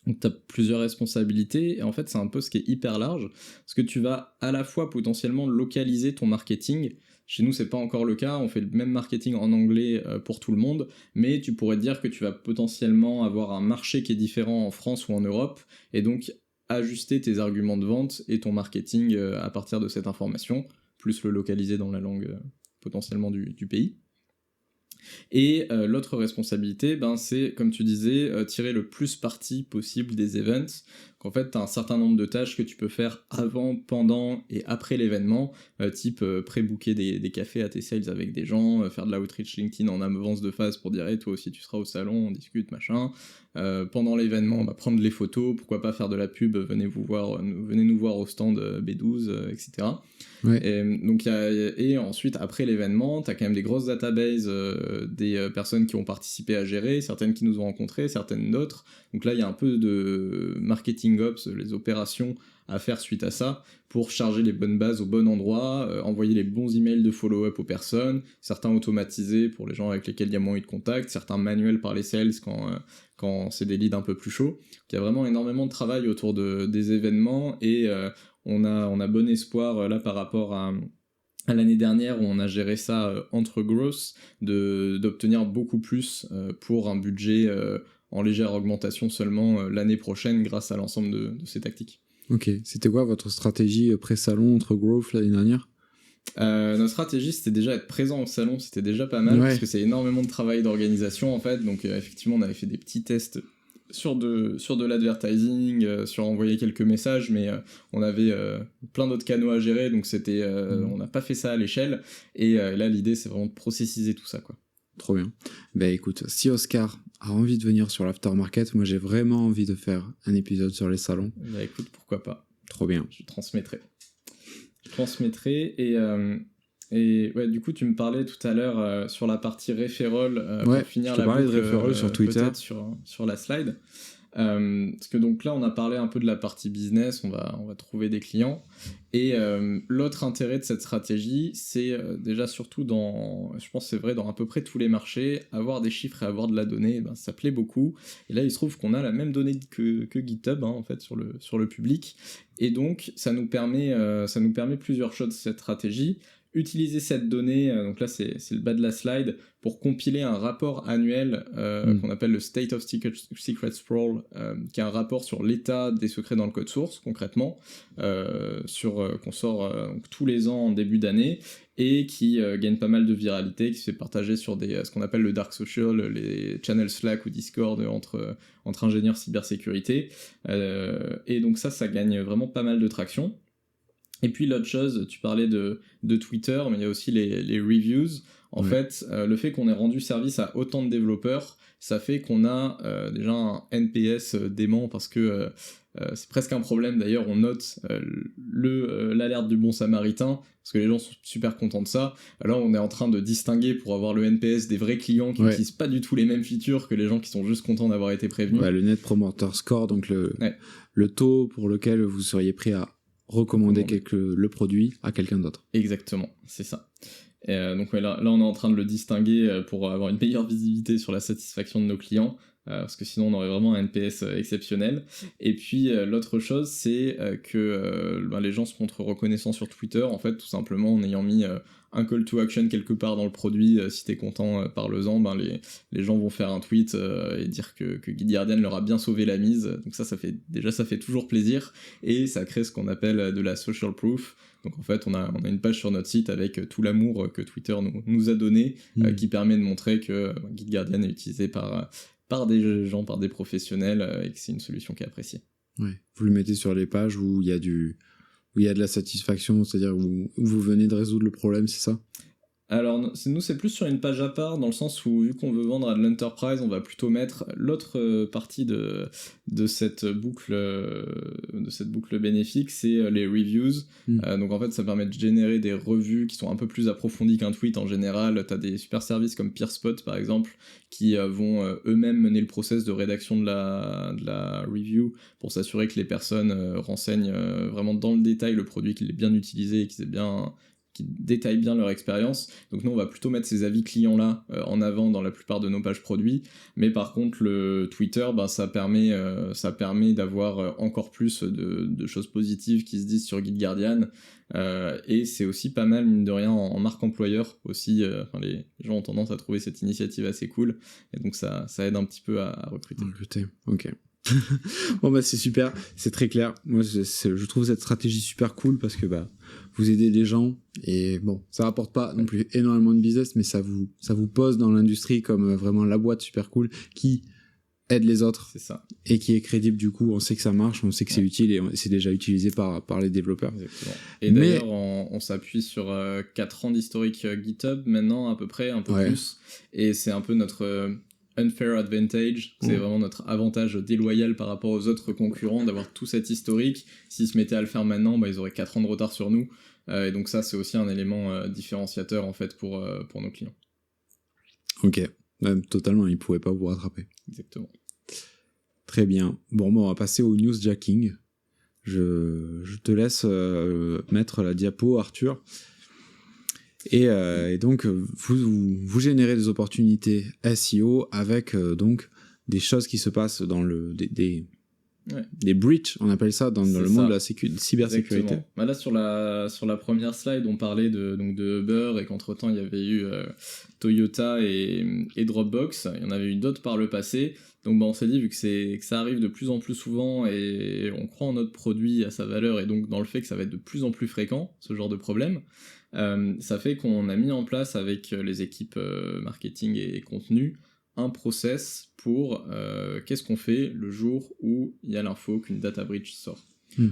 S1: Donc tu as plusieurs responsabilités, et en fait c'est un poste qui est hyper large, parce que tu vas à la fois potentiellement localiser ton marketing. Chez nous c'est pas encore le cas, on fait le même marketing en anglais pour tout le monde, mais tu pourrais te dire que tu vas potentiellement avoir un marché qui est différent en France ou en Europe, et donc ajuster tes arguments de vente et ton marketing à partir de cette information, plus le localiser dans la langue potentiellement du pays. Et l'autre responsabilité, c'est, comme tu disais, tirer le plus parti possible des events. Qu'en fait, tu as un certain nombre de tâches que tu peux faire avant, pendant et après l'événement, type pré-booker des cafés à tes sales avec des gens, faire de l'outreach LinkedIn en avance de phase pour dire hey, toi aussi tu seras au salon, on discute, machin. Pendant l'événement, prendre les photos, pourquoi pas faire de la pub, venez nous voir au stand B12, etc.
S2: Ouais.
S1: Et ensuite, après l'événement, tu as quand même des grosses databases des personnes qui ont participé à gérer, certaines qui nous ont rencontrés, certaines d'autres. Donc là, il y a un peu de marketing ops, les opérations à faire suite à ça, pour charger les bonnes bases au bon endroit, envoyer les bons emails de follow-up aux personnes, certains automatisés pour les gens avec lesquels il y a moins eu de contact, certains manuels par les sales quand c'est des leads un peu plus chauds. Donc il y a vraiment énormément de travail autour des événements, et on a bon espoir là par rapport à l'année dernière où on a géré ça entre growth, d'obtenir beaucoup plus pour un budget en légère augmentation seulement l'année prochaine grâce à l'ensemble de ces tactiques.
S2: Ok, c'était quoi votre stratégie pré-salon entre growth l'année dernière ?
S1: Notre stratégie c'était déjà être présent au salon, c'était déjà pas mal, parce que c'est énormément de travail d'organisation en fait, donc effectivement on avait fait des petits tests sur de l'advertising, sur envoyer quelques messages, mais on avait plein d'autres canaux à gérer, donc c'était on n'a pas fait ça à l'échelle, et là l'idée c'est vraiment de processiser tout ça, quoi.
S2: Trop bien. Écoute, si Oscar a envie de venir sur l'aftermarket, moi j'ai vraiment envie de faire un épisode sur les salons.
S1: Écoute, pourquoi pas.
S2: Trop bien.
S1: Je transmettrai, et ouais, du coup tu me parlais tout à l'heure sur la partie referral, pour finir la boucle,
S2: de referral sur Twitter,
S1: peut-être sur la slide. Parce que donc là on a parlé un peu de la partie business, on va trouver des clients, et l'autre intérêt de cette stratégie c'est déjà surtout je pense que c'est vrai dans à peu près tous les marchés, avoir des chiffres et avoir de la donnée, ça plaît beaucoup, et là il se trouve qu'on a la même donnée que GitHub en fait sur le public, et donc ça nous permet plusieurs choses cette stratégie. Utiliser cette donnée, donc là c'est le bas de la slide, pour compiler un rapport annuel qu'on appelle le State of Secret Sprawl, qui est un rapport sur l'état des secrets dans le code source, concrètement, qu'on sort donc, tous les ans en début d'année, et qui gagne pas mal de viralité, qui se fait partager sur ce qu'on appelle le dark social, les channels Slack ou Discord entre ingénieurs cybersécurité, et donc ça gagne vraiment pas mal de traction. Et puis l'autre chose, tu parlais de Twitter, mais il y a aussi les reviews. En fait, le fait qu'on ait rendu service à autant de développeurs, ça fait qu'on a déjà un NPS dément, parce que c'est presque un problème. D'ailleurs, on note l'alerte du bon samaritain, parce que les gens sont super contents de ça. Là, on est en train de distinguer pour avoir le NPS des vrais clients qui n'utilisent pas du tout les mêmes features que les gens qui sont juste contents d'avoir été prévenus.
S2: Le Net Promoter Score, donc le taux pour lequel vous seriez prêt à recommander le produit à quelqu'un d'autre.
S1: Exactement, c'est ça. Donc là on est en train de le distinguer pour avoir une meilleure visibilité sur la satisfaction de nos clients, parce que sinon on aurait vraiment un NPS exceptionnel. Et puis l'autre chose c'est que les gens se montrent reconnaissants sur Twitter, en fait, tout simplement en ayant mis un call to action quelque part dans le produit. Si t'es content, parle-en, les gens vont faire un tweet et dire que GitGuardian leur a bien sauvé la mise. Donc ça fait toujours plaisir, et ça crée ce qu'on appelle de la social proof. Donc en fait on a une page sur notre site avec tout l'amour que Twitter nous a donné, qui permet de montrer que GitGuardian est utilisé par des gens, par des professionnels, et que c'est une solution qui est appréciée.
S2: Ouais. Vous le mettez sur les pages où il y a de la satisfaction, c'est-à-dire où vous venez de résoudre le problème, c'est ça ?
S1: Alors, nous, c'est plus sur une page à part, dans le sens où, vu qu'on veut vendre à de l'enterprise, on va plutôt mettre l'autre partie de cette boucle bénéfique, c'est les reviews. Donc, en fait, ça permet de générer des revues qui sont un peu plus approfondies qu'un tweet en général. T'as des super services comme PeerSpot, par exemple, qui vont eux-mêmes mener le process de rédaction de la review pour s'assurer que les personnes renseignent vraiment dans le détail le produit, qu'il est bien utilisé et qui détaillent bien leur expérience. Donc nous, on va plutôt mettre ces avis clients-là en avant dans la plupart de nos pages produits. Mais par contre, le Twitter, ça permet d'avoir encore plus de choses positives qui se disent sur GuideGuardian. Et c'est aussi pas mal, mine de rien, en marque employeur aussi. Les gens ont tendance à trouver cette initiative assez cool. Et donc ça aide un petit peu à recruter.
S2: Ok. Bon c'est super, c'est très clair. Moi je trouve cette stratégie super cool parce que vous aidez des gens et ça rapporte pas non plus énormément de business, mais ça vous pose dans l'industrie comme vraiment la boîte super cool qui aide les autres.
S1: C'est ça.
S2: Et qui est crédible. Du coup on sait que ça marche, on sait que c'est utile et c'est déjà utilisé par les développeurs.
S1: Exactement. Et d'ailleurs on s'appuie sur 4 ans d'historique GitHub maintenant à peu près, un peu plus, et c'est un peu notre unfair advantage, c'est vraiment notre avantage déloyal par rapport aux autres concurrents d'avoir tout cet historique. S'ils se mettaient à le faire maintenant, ils auraient 4 ans de retard sur nous, et donc ça c'est aussi un élément différenciateur en fait pour nos clients.
S2: Ok, totalement, ils pourraient pas vous rattraper.
S1: Exactement.
S2: Très bien, on va passer au newsjacking. Je te laisse mettre la diapo, Arthur. Et donc, vous générez des opportunités SEO avec donc des choses qui se passent dans des breaches, on appelle ça, dans le monde de la cybersécurité.
S1: Là, sur la première slide, on parlait de Uber et qu'entre-temps, il y avait eu Toyota et Dropbox. Il y en avait eu d'autres par le passé. Donc on s'est dit, vu que ça arrive de plus en plus souvent et on croit en notre produit, à sa valeur, et donc dans le fait que ça va être de plus en plus fréquent, ce genre de problème, ça fait qu'on a mis en place avec les équipes marketing et contenu un process pour qu'est-ce qu'on fait le jour où il y a l'info qu'une data breach sort.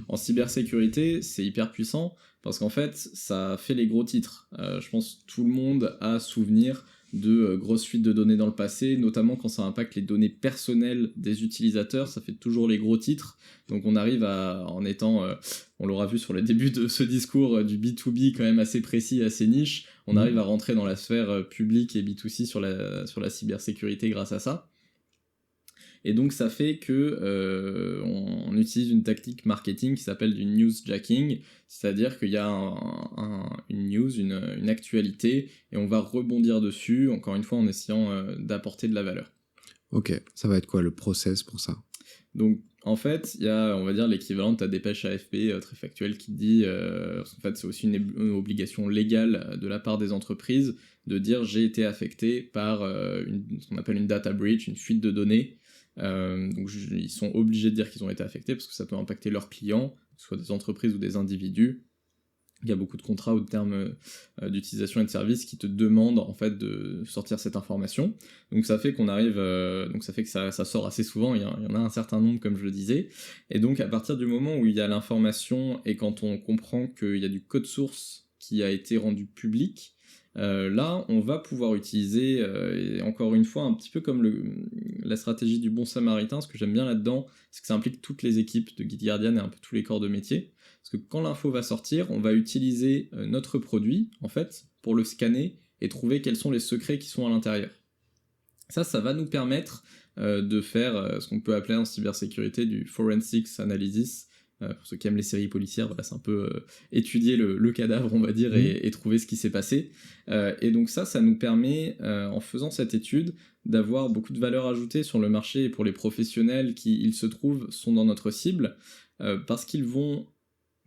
S1: En cybersécurité, c'est hyper puissant parce qu'en fait, ça fait les gros titres. Je pense que tout le monde a souvenir de grosses fuites de données dans le passé, notamment quand ça impacte les données personnelles des utilisateurs, ça fait toujours les gros titres. Donc on arrive en étant, on l'aura vu sur le début de ce discours, du B2B quand même assez précis, assez niche, on arrive à rentrer dans la sphère publique et B2C sur la cybersécurité grâce à ça. Et donc ça fait que on utilise une tactique marketing qui s'appelle du newsjacking, c'est-à-dire qu'il y a une news, une actualité, et on va rebondir dessus, encore une fois en essayant d'apporter de la valeur.
S2: Ok, ça va être quoi le process pour ça ?
S1: Donc en fait, il y a, on va dire, l'équivalent de ta dépêche AFP très factuelle qui dit, en fait c'est aussi une obligation légale de la part des entreprises de dire j'ai été affecté par ce qu'on appelle une data breach, une fuite de données. Donc ils sont obligés de dire qu'ils ont été affectés parce que ça peut impacter leurs clients, que ce soit des entreprises ou des individus. Il y a beaucoup de contrats ou de termes d'utilisation et de services qui te demandent en fait de sortir cette information. Donc ça fait qu'on arrive, donc ça fait que ça sort assez souvent. Il y en a un certain nombre, comme je le disais. Et donc à partir du moment où il y a l'information et quand on comprend qu'il y a du code source qui a été rendu public, là on va pouvoir utiliser, et encore une fois un petit peu comme la stratégie du bon samaritain. Ce que j'aime bien là-dedans, c'est que ça implique toutes les équipes de GuideGuardian et un peu tous les corps de métier. Parce que quand l'info va sortir, on va utiliser notre produit, en fait, pour le scanner et trouver quels sont les secrets qui sont à l'intérieur. Ça va nous permettre de faire ce qu'on peut appeler en cybersécurité du forensics analysis. Pour ceux qui aiment les séries policières, voilà, c'est un peu étudier le cadavre, on va dire, et trouver ce qui s'est passé. Et donc ça nous permet, en faisant cette étude, d'avoir beaucoup de valeur ajoutée sur le marché et pour les professionnels qui, il se trouve, sont dans notre cible, parce qu'ils vont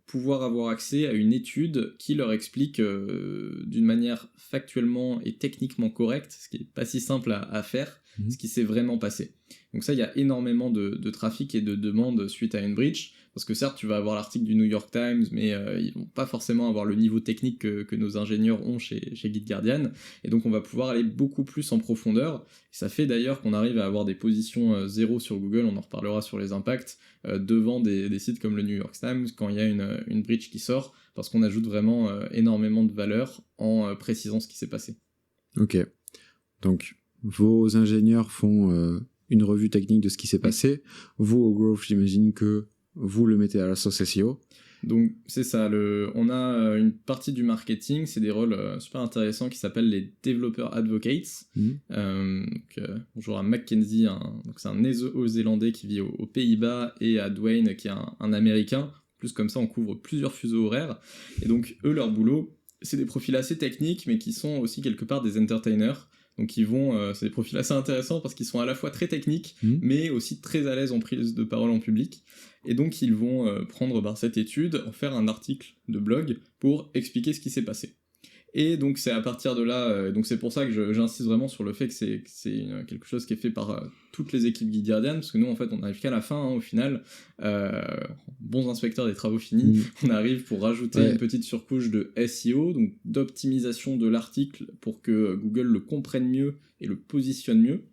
S1: pouvoir avoir accès à une étude qui leur explique d'une manière factuellement et techniquement correcte, ce qui n'est pas si simple à faire, ce qui s'est vraiment passé. Donc ça, il y a énormément de trafic et de demandes suite à une breach, parce que certes, tu vas avoir l'article du New York Times, mais ils vont pas forcément avoir le niveau technique que nos ingénieurs ont chez GuideGuardian, et donc on va pouvoir aller beaucoup plus en profondeur. Et ça fait d'ailleurs qu'on arrive à avoir des positions 0 sur Google, on en reparlera sur les impacts, devant des sites comme le New York Times quand il y a une breach qui sort, parce qu'on ajoute vraiment énormément de valeur en précisant ce qui s'est passé.
S2: Ok. Donc, vos ingénieurs font une revue technique de ce qui s'est passé. Vous, au Growth, j'imagine que vous le mettez à la sauce SEO.
S1: Donc c'est ça, on a une partie du marketing, c'est des rôles super intéressants qui s'appellent les Developer Advocates. Bonjour à Mackenzie, donc c'est un néo-zélandais qui vit aux Pays-Bas, et à Dwayne qui est un Américain. Plus comme ça, on couvre plusieurs fuseaux horaires. Et donc eux, leur boulot, c'est des profils assez techniques, mais qui sont aussi quelque part des entertainers. Donc c'est des profils assez intéressants parce qu'ils sont à la fois très techniques, mais aussi très à l'aise en prise de parole en public. Et donc ils vont prendre cette étude, en faire un article de blog pour expliquer ce qui s'est passé. Et donc c'est à partir de là, donc c'est pour ça que j'insiste vraiment sur le fait que c'est quelque chose qui est fait par toutes les équipes Guardian, parce que nous en fait on n'arrive qu'à la fin, au final, bons inspecteurs des travaux finis, on arrive pour rajouter une petite surcouche de SEO, donc d'optimisation de l'article pour que Google le comprenne mieux et le positionne mieux.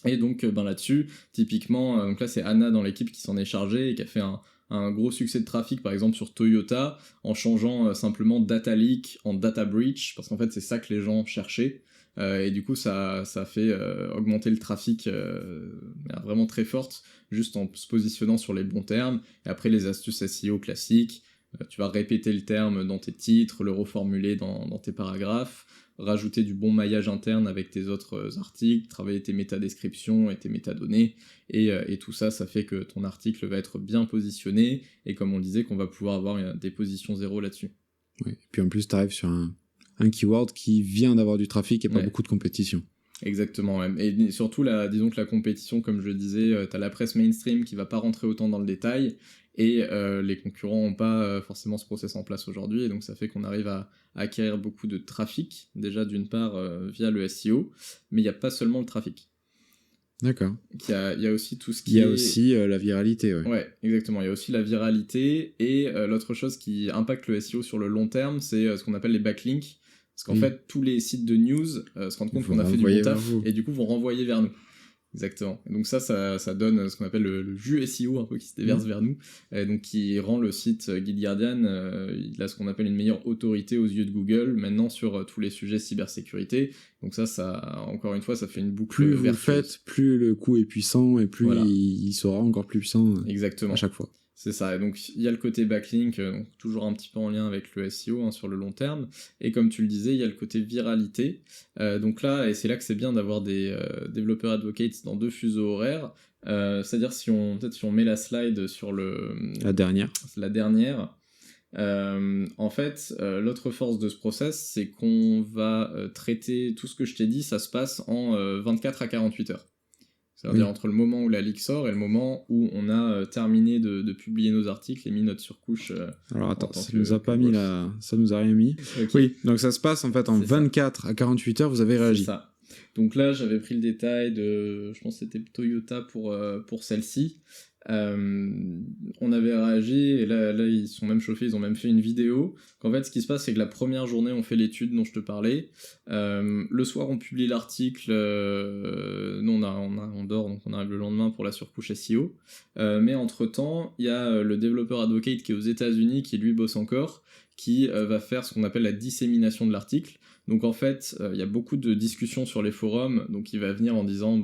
S1: Et donc là-dessus, typiquement, donc là c'est Anna dans l'équipe qui s'en est chargée et qui a fait un gros succès de trafic, par exemple sur Toyota, en changeant simplement data leak en data breach, parce qu'en fait c'est ça que les gens cherchaient, et du coup ça fait augmenter le trafic vraiment très forte, juste en se positionnant sur les bons termes. Et après les astuces SEO classiques, tu vas répéter le terme dans tes titres, le reformuler dans tes paragraphes, rajouter du bon maillage interne avec tes autres articles, travailler tes métadescriptions et tes métadonnées, et tout ça, ça fait que ton article va être bien positionné, et comme on disait, qu'on va pouvoir avoir des positions zéro là-dessus.
S2: Ouais. Et puis en plus, tu arrives sur un keyword qui vient d'avoir du trafic et pas beaucoup de compétition.
S1: Exactement, même. Et surtout, disons que la compétition, comme je le disais, t'as la presse mainstream qui va pas rentrer autant dans le détail, et les concurrents n'ont pas forcément ce process en place aujourd'hui, et donc ça fait qu'on arrive à acquérir beaucoup de trafic, déjà d'une part via le SEO, mais il n'y a pas seulement le trafic.
S2: D'accord.
S1: Il y a aussi tout ce qui
S2: Il y a aussi la viralité, ouais.
S1: Ouais, exactement. Il y a aussi la viralité, et l'autre chose qui impacte le SEO sur le long terme, c'est ce qu'on appelle les backlinks. Parce qu'en fait, tous les sites de news se rendent compte qu'on a fait du bon taf, et du coup vont renvoyer vers nous. Exactement. Et donc ça donne ce qu'on appelle le jus SEO, un peu qui se déverse vers nous, et donc qui rend le site Guardian, il a ce qu'on appelle une meilleure autorité aux yeux de Google maintenant sur tous les sujets cybersécurité. Donc ça encore une fois, ça fait une boucle
S2: plus vous
S1: vertueuse.
S2: faites, plus le coup est puissant, et plus il sera encore plus puissant. Exactement. À chaque fois.
S1: C'est ça, et donc il y a le côté backlink, donc toujours un petit peu en lien avec le SEO sur le long terme, et comme tu le disais, il y a le côté viralité, donc là, et c'est là que c'est bien d'avoir des développeurs advocates dans deux fuseaux horaires, c'est-à-dire si on met la slide sur la dernière, en fait, l'autre force de ce process, c'est qu'on va traiter tout ce que je t'ai dit, ça se passe en 24 à 48 heures. C'est-à-dire entre le moment où la leak sort et le moment où on a terminé de publier nos articles et mis notre surcouche.
S2: Alors attends, ça nous a rien mis. Okay. Oui, donc ça se passe en fait en 24 à 48 heures, vous avez réagi.
S1: C'est ça. Donc là, j'avais pris le détail de, je pense que c'était Toyota pour celle-ci. On avait réagi, et là ils sont même chauffés, ils ont même fait une vidéo. Qu'en fait, ce qui se passe, c'est que la première journée, on fait l'étude dont je te parlais. Le soir, on publie l'article. Nous, on dort, donc on arrive le lendemain pour la surcouche SEO. Mais entre-temps, il y a le développeur advocate qui est aux États-Unis, qui lui bosse encore, qui va faire ce qu'on appelle la dissémination de l'article. Donc en fait, il y a beaucoup de discussions sur les forums, donc il va venir en disant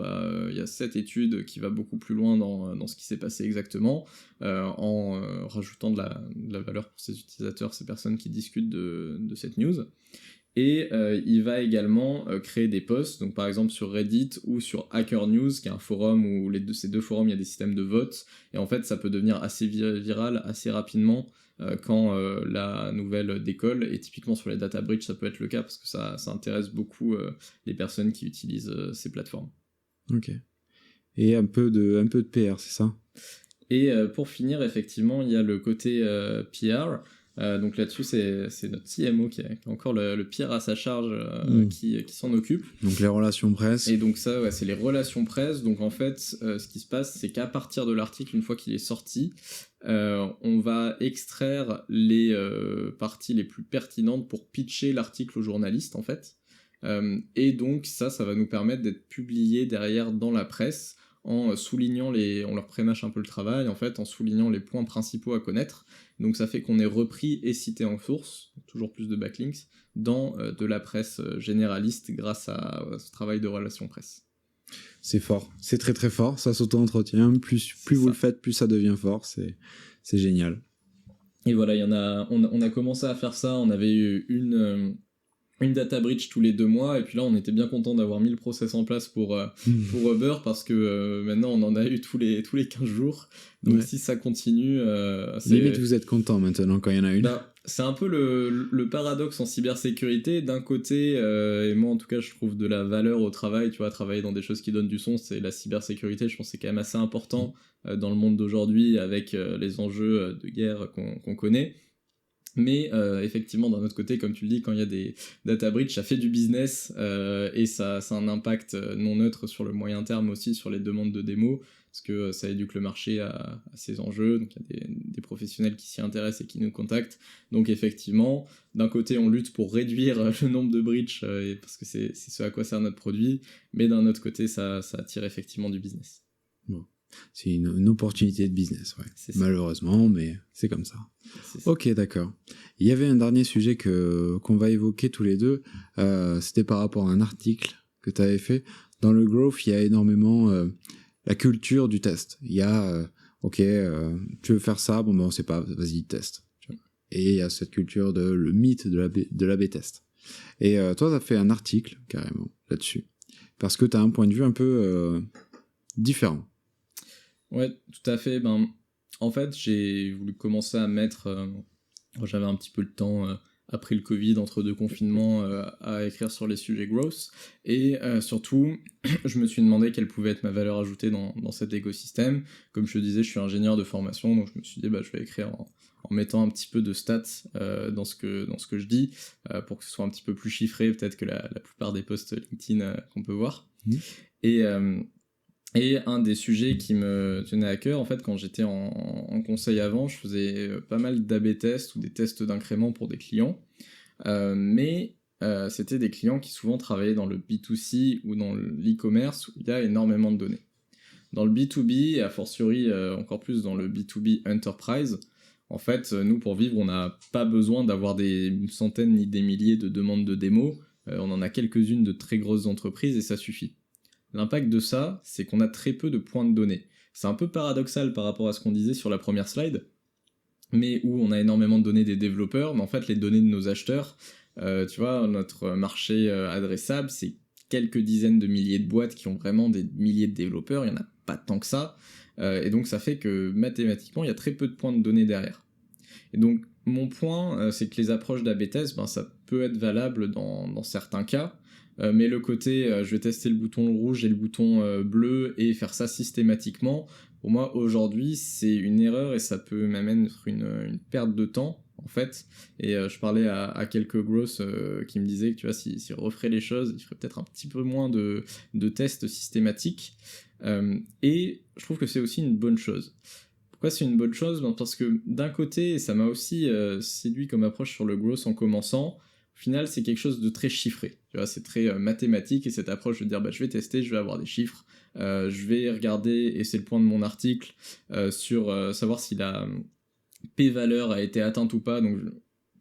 S1: il y a cette étude qui va beaucoup plus loin dans ce qui s'est passé exactement, en rajoutant de la valeur pour ses utilisateurs, ces personnes qui discutent de cette news. Et il va également créer des posts, donc par exemple sur Reddit ou sur Hacker News, qui est un forum où ces deux forums, il y a des systèmes de vote, et en fait ça peut devenir assez viral assez rapidement quand la nouvelle décolle, et typiquement sur les data breach ça peut être le cas parce que ça intéresse beaucoup les personnes qui utilisent ces plateformes.
S2: Ok. Et un peu de PR, c'est ça?
S1: Et pour finir, effectivement, il y a le côté PR. Donc là-dessus, c'est notre CMO qui a encore le PR à sa charge qui s'en occupe.
S2: Donc les relations presse.
S1: Et donc ça, c'est les relations presse. Donc en fait, ce qui se passe, c'est qu'à partir de l'article, une fois qu'il est sorti, on va extraire les parties les plus pertinentes pour pitcher l'article aux journalistes, en fait. Et donc ça va nous permettre d'être publié derrière dans la presse en soulignant on leur prémâche un peu le travail, en fait, en soulignant les points principaux à connaître. Donc ça fait qu'on est repris et cité en source, toujours plus de backlinks, dans de la presse généraliste grâce à ce travail de relations presse.
S2: C'est fort, c'est très très fort, ça s'auto-entretient, plus vous le faites, plus ça devient fort, c'est génial.
S1: Et voilà, on a commencé à faire ça, on avait eu une data breach tous les 2 mois, et puis là on était bien content d'avoir mis le process en place pour Uber, parce que maintenant on en a eu tous les 15 jours, donc si ça continue...
S2: Limite vous êtes content maintenant quand il y en a une.
S1: Bah, c'est un peu le paradoxe en cybersécurité. D'un côté, et moi en tout cas je trouve de la valeur au travail, tu vois, travailler dans des choses qui donnent du sens, c'est la cybersécurité, je pense que c'est quand même assez important dans le monde d'aujourd'hui avec les enjeux de guerre qu'on connaît. Mais effectivement, d'un autre côté, comme tu le dis, quand il y a des data breach, ça fait du business et ça a un impact non neutre sur le moyen terme aussi, sur les demandes de démo, parce que ça éduque le marché à ces enjeux, donc il y a des professionnels qui s'y intéressent et qui nous contactent. Donc effectivement, d'un côté, on lutte pour réduire le nombre de breach, parce que c'est ce à quoi sert notre produit, mais d'un autre côté, ça attire effectivement du business.
S2: Bon. C'est une opportunité de business, ouais. Malheureusement, mais c'est comme ça. Ok, d'accord. Il y avait un dernier sujet qu'on va évoquer tous les deux. C'était par rapport à un article que tu avais fait. Dans le growth, il y a énormément la culture du test. Il y a, tu veux faire ça, bon ben on sait pas, vas-y, teste. Et il y a cette culture le mythe de l'A/B test. Et toi, tu as fait un article, carrément, là-dessus. Parce que tu as un point de vue un peu différent.
S1: Ouais, tout à fait. En fait, j'ai voulu commencer à mettre... j'avais un petit peu le temps, après le Covid, entre 2 confinements, à écrire sur les sujets growth. Et surtout, je me suis demandé quelle pouvait être ma valeur ajoutée dans cet écosystème. Comme je te disais, je suis ingénieur de formation, donc je me suis dit, je vais écrire en mettant un petit peu de stats dans ce que je dis, pour que ce soit un petit peu plus chiffré, peut-être que la plupart des posts LinkedIn qu'on peut voir. Et un des sujets qui me tenait à cœur, en fait, quand j'étais en conseil avant, je faisais pas mal d'A/B tests ou des tests d'incrément pour des clients, mais c'était des clients qui souvent travaillaient dans le B2C ou dans l'e-commerce où il y a énormément de données. Dans le B2B, et a fortiori encore plus dans le B2B Enterprise, en fait, nous, pour vivre, on n'a pas besoin d'avoir des centaines ni des milliers de demandes de démos, on en a quelques-unes de très grosses entreprises et ça suffit. L'impact de ça, c'est qu'on a très peu de points de données. C'est un peu paradoxal par rapport à ce qu'on disait sur la première slide, mais où on a énormément de données des développeurs, mais en fait les données de nos acheteurs, tu vois, notre marché adressable, c'est quelques dizaines de milliers de boîtes qui ont vraiment des milliers de développeurs, il n'y en a pas tant que ça, et donc ça fait que mathématiquement, il y a très peu de points de données derrière. Et donc mon point, c'est que les approches d'A/B test, ça peut être valable dans certains cas, mais le côté je vais tester le bouton rouge et le bouton bleu et faire ça systématiquement, pour moi aujourd'hui c'est une erreur et ça peut m'amener une perte de temps en fait. Et je parlais à quelques grosses qui me disaient que tu vois, s'ils referaient les choses, ils feraient peut-être un petit peu moins de tests systématiques, et je trouve que c'est aussi une bonne chose. Pourquoi c'est une bonne chose ? Parce que d'un côté, ça m'a aussi séduit comme approche sur le growth en commençant. Au final, c'est quelque chose de très chiffré. Tu vois, c'est très mathématique, et cette approche de dire je vais tester, je vais avoir des chiffres, je vais regarder, et c'est le point de mon article, sur savoir si la p-valeur a été atteinte ou pas. Donc,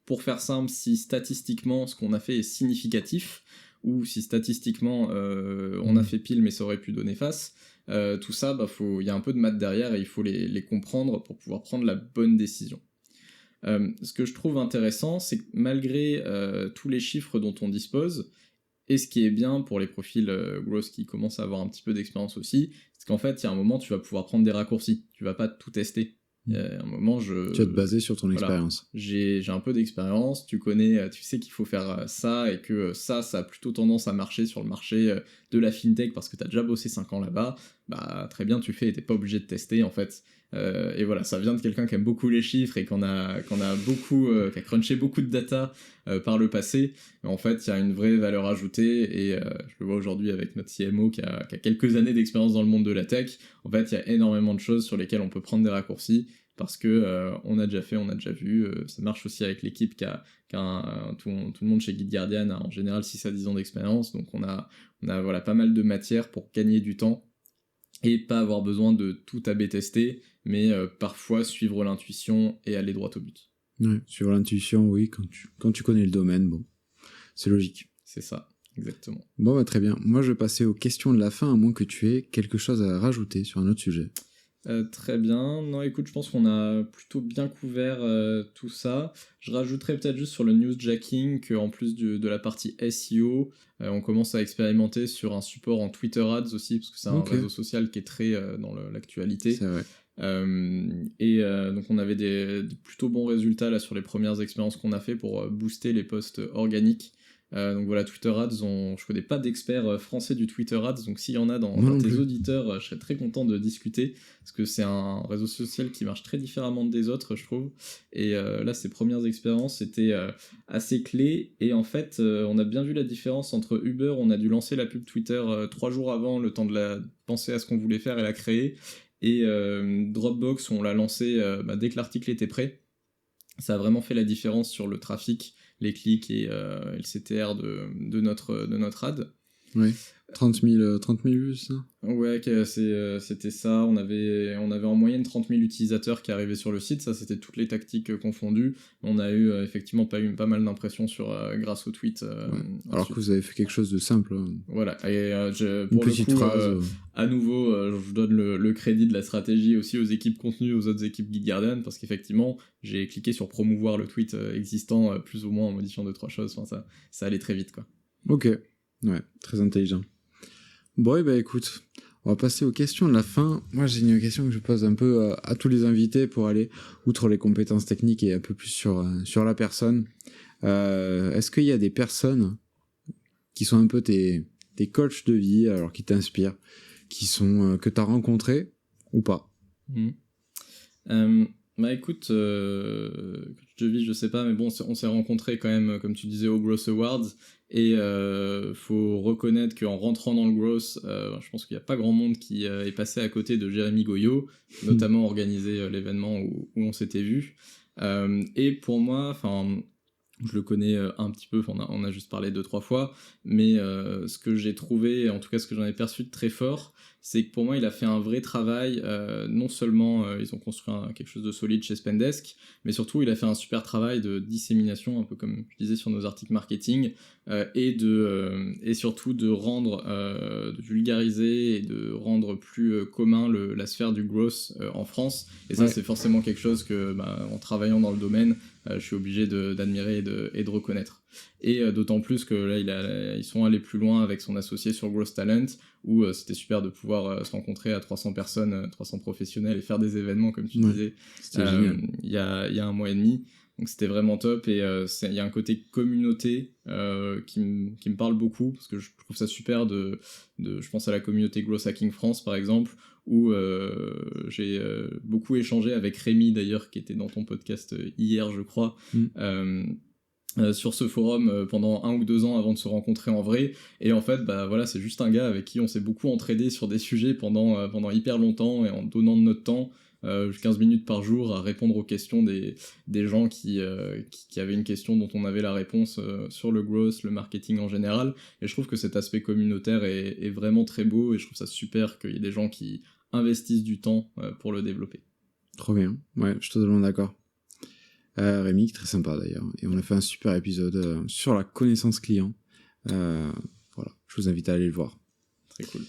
S1: pour faire simple, si statistiquement ce qu'on a fait est significatif, ou si statistiquement on a fait pile mais ça aurait pu donner face. Tout ça, y a un peu de maths derrière et il faut les comprendre pour pouvoir prendre la bonne décision. Ce que je trouve intéressant, c'est que malgré tous les chiffres dont on dispose, et ce qui est bien pour les profils growth qui commencent à avoir un petit peu d'expérience aussi, c'est qu'en fait, il y a un moment, tu vas pouvoir prendre des raccourcis, tu vas pas tout tester. Un moment, tu
S2: vas te baser sur ton expérience.
S1: J'ai un peu d'expérience, tu sais qu'il faut faire ça, et que ça a plutôt tendance à marcher sur le marché de la fintech parce que t'as déjà bossé 5 ans là-bas, très bien, tu fais et t'es pas obligé de tester en fait. Et voilà, ça vient de quelqu'un qui aime beaucoup les chiffres et qui a crunché beaucoup de data par le passé. Mais en fait, il y a une vraie valeur ajoutée, et je le vois aujourd'hui avec notre CMO qui a quelques années d'expérience dans le monde de la tech. En fait, il y a énormément de choses sur lesquelles on peut prendre des raccourcis parce que on a déjà fait, on a déjà vu. Ça marche aussi avec l'équipe qui a tout le monde chez GuideGuardian a en général 6 à 10 ans d'expérience, donc on a pas mal de matière pour gagner du temps. et pas avoir besoin de tout A/B tester, mais parfois suivre l'intuition et aller droit au but.
S2: Ouais, sur l'intuition, oui, quand tu connais le domaine, bon, c'est logique.
S1: C'est ça, exactement.
S2: Bon, bah, très bien. Moi, je vais passer aux questions de la fin, à moins que tu aies quelque chose à rajouter sur un autre sujet.
S1: Très bien. Non, écoute, je pense qu'on a plutôt bien couvert tout ça. Je rajouterais peut-être juste sur le newsjacking qu'en plus de la partie SEO, on commence à expérimenter sur un support en Twitter Ads aussi, parce que c'est un réseau social qui est très dans l'actualité.
S2: C'est vrai.
S1: Donc on avait des plutôt bons résultats là sur les premières expériences qu'on a fait pour booster les posts organiques. Donc voilà, Twitter Ads, je connais pas d'experts français du Twitter Ads, donc s'il y en a dans tes auditeurs, je serais très content de discuter, parce que c'est un réseau social qui marche très différemment des autres, je trouve. Et là, ces premières expériences étaient assez clés, et en fait, on a bien vu la différence entre Uber, on a dû lancer la pub Twitter 3 jours avant, le temps de penser à ce qu'on voulait faire et la créer, et Dropbox, on l'a lancé dès que l'article était prêt. Ça a vraiment fait la différence sur le trafic, les clics et le CTR de notre ad.
S2: Oui, 30 000 vues, ça.
S1: Ouais, c'était ça. On avait en moyenne 30 000 utilisateurs qui arrivaient sur le site. Ça, c'était toutes les tactiques confondues. On a eu effectivement pas mal d'impressions grâce au tweet.
S2: Ouais. Alors que vous avez fait quelque chose de simple.
S1: Voilà. Et pour
S2: une petite
S1: le coup,
S2: phrase.
S1: à nouveau, je donne le crédit de la stratégie aussi aux équipes contenu, aux autres équipes GuideGuardian, parce qu'effectivement, j'ai cliqué sur promouvoir le tweet existant plus ou moins en modifiant 2-3 choses. Enfin, ça allait très vite, quoi.
S2: Ok. Ouais, très intelligent. Bon, et bah écoute, on va passer aux questions de la fin. Moi, j'ai une question que je pose un peu à tous les invités pour aller outre les compétences techniques et un peu plus sur la personne. Est-ce qu'il y a des personnes qui sont un peu tes coachs de vie, alors qui t'inspirent, qui sont que tu as rencontrés ou pas?
S1: Bah écoute, coach de vie, je sais pas, mais bon, on s'est rencontrés quand même, comme tu disais, au Growth Awards, et faut reconnaître qu'en rentrant dans le Growth, je pense qu'il n'y a pas grand monde qui est passé à côté de Jérémy Goyot, notamment organisé l'événement où on s'était vu. Et pour moi, enfin, je le connais un petit peu, on a juste parlé 2-3 fois, mais ce que j'ai trouvé, en tout cas ce que j'en ai perçu de très fort, c'est que pour moi il a fait un vrai travail, non seulement ils ont construit quelque chose de solide chez Spendesk, mais surtout il a fait un super travail de dissémination, un peu comme je disais sur nos articles marketing, et surtout de rendre, de vulgariser et de rendre plus commun la sphère du growth en France, et ça c'est forcément quelque chose que, en travaillant dans le domaine, je suis obligé d'admirer et de reconnaître. Et d'autant plus que là, ils sont allés plus loin avec son associé sur Growth Talent, où c'était super de pouvoir se rencontrer à 300 personnes, 300 professionnels, et faire des événements, comme tu disais, il y a un mois et demi. Donc c'était vraiment top, et il y a un côté communauté qui me parle beaucoup, parce que je trouve ça super je pense à la communauté Growth Hacking France par exemple, où j'ai beaucoup échangé avec Rémi d'ailleurs, qui était dans ton podcast hier je crois, sur ce forum pendant 1 ou 2 ans avant de se rencontrer en vrai, et en fait voilà, c'est juste un gars avec qui on s'est beaucoup entraidé sur des sujets pendant hyper longtemps, et en donnant de notre temps 15 minutes par jour à répondre aux questions des gens qui avaient une question dont on avait la réponse sur le growth, le marketing en général, et je trouve que cet aspect communautaire est vraiment très beau, et je trouve ça super qu'il y ait des gens qui investissent du temps pour le développer.
S2: Trop bien, ouais, je suis totalement d'accord. Rémi, très sympa d'ailleurs, et on a fait un super épisode sur la connaissance client. Voilà, je vous invite à aller le voir.
S1: Très cool.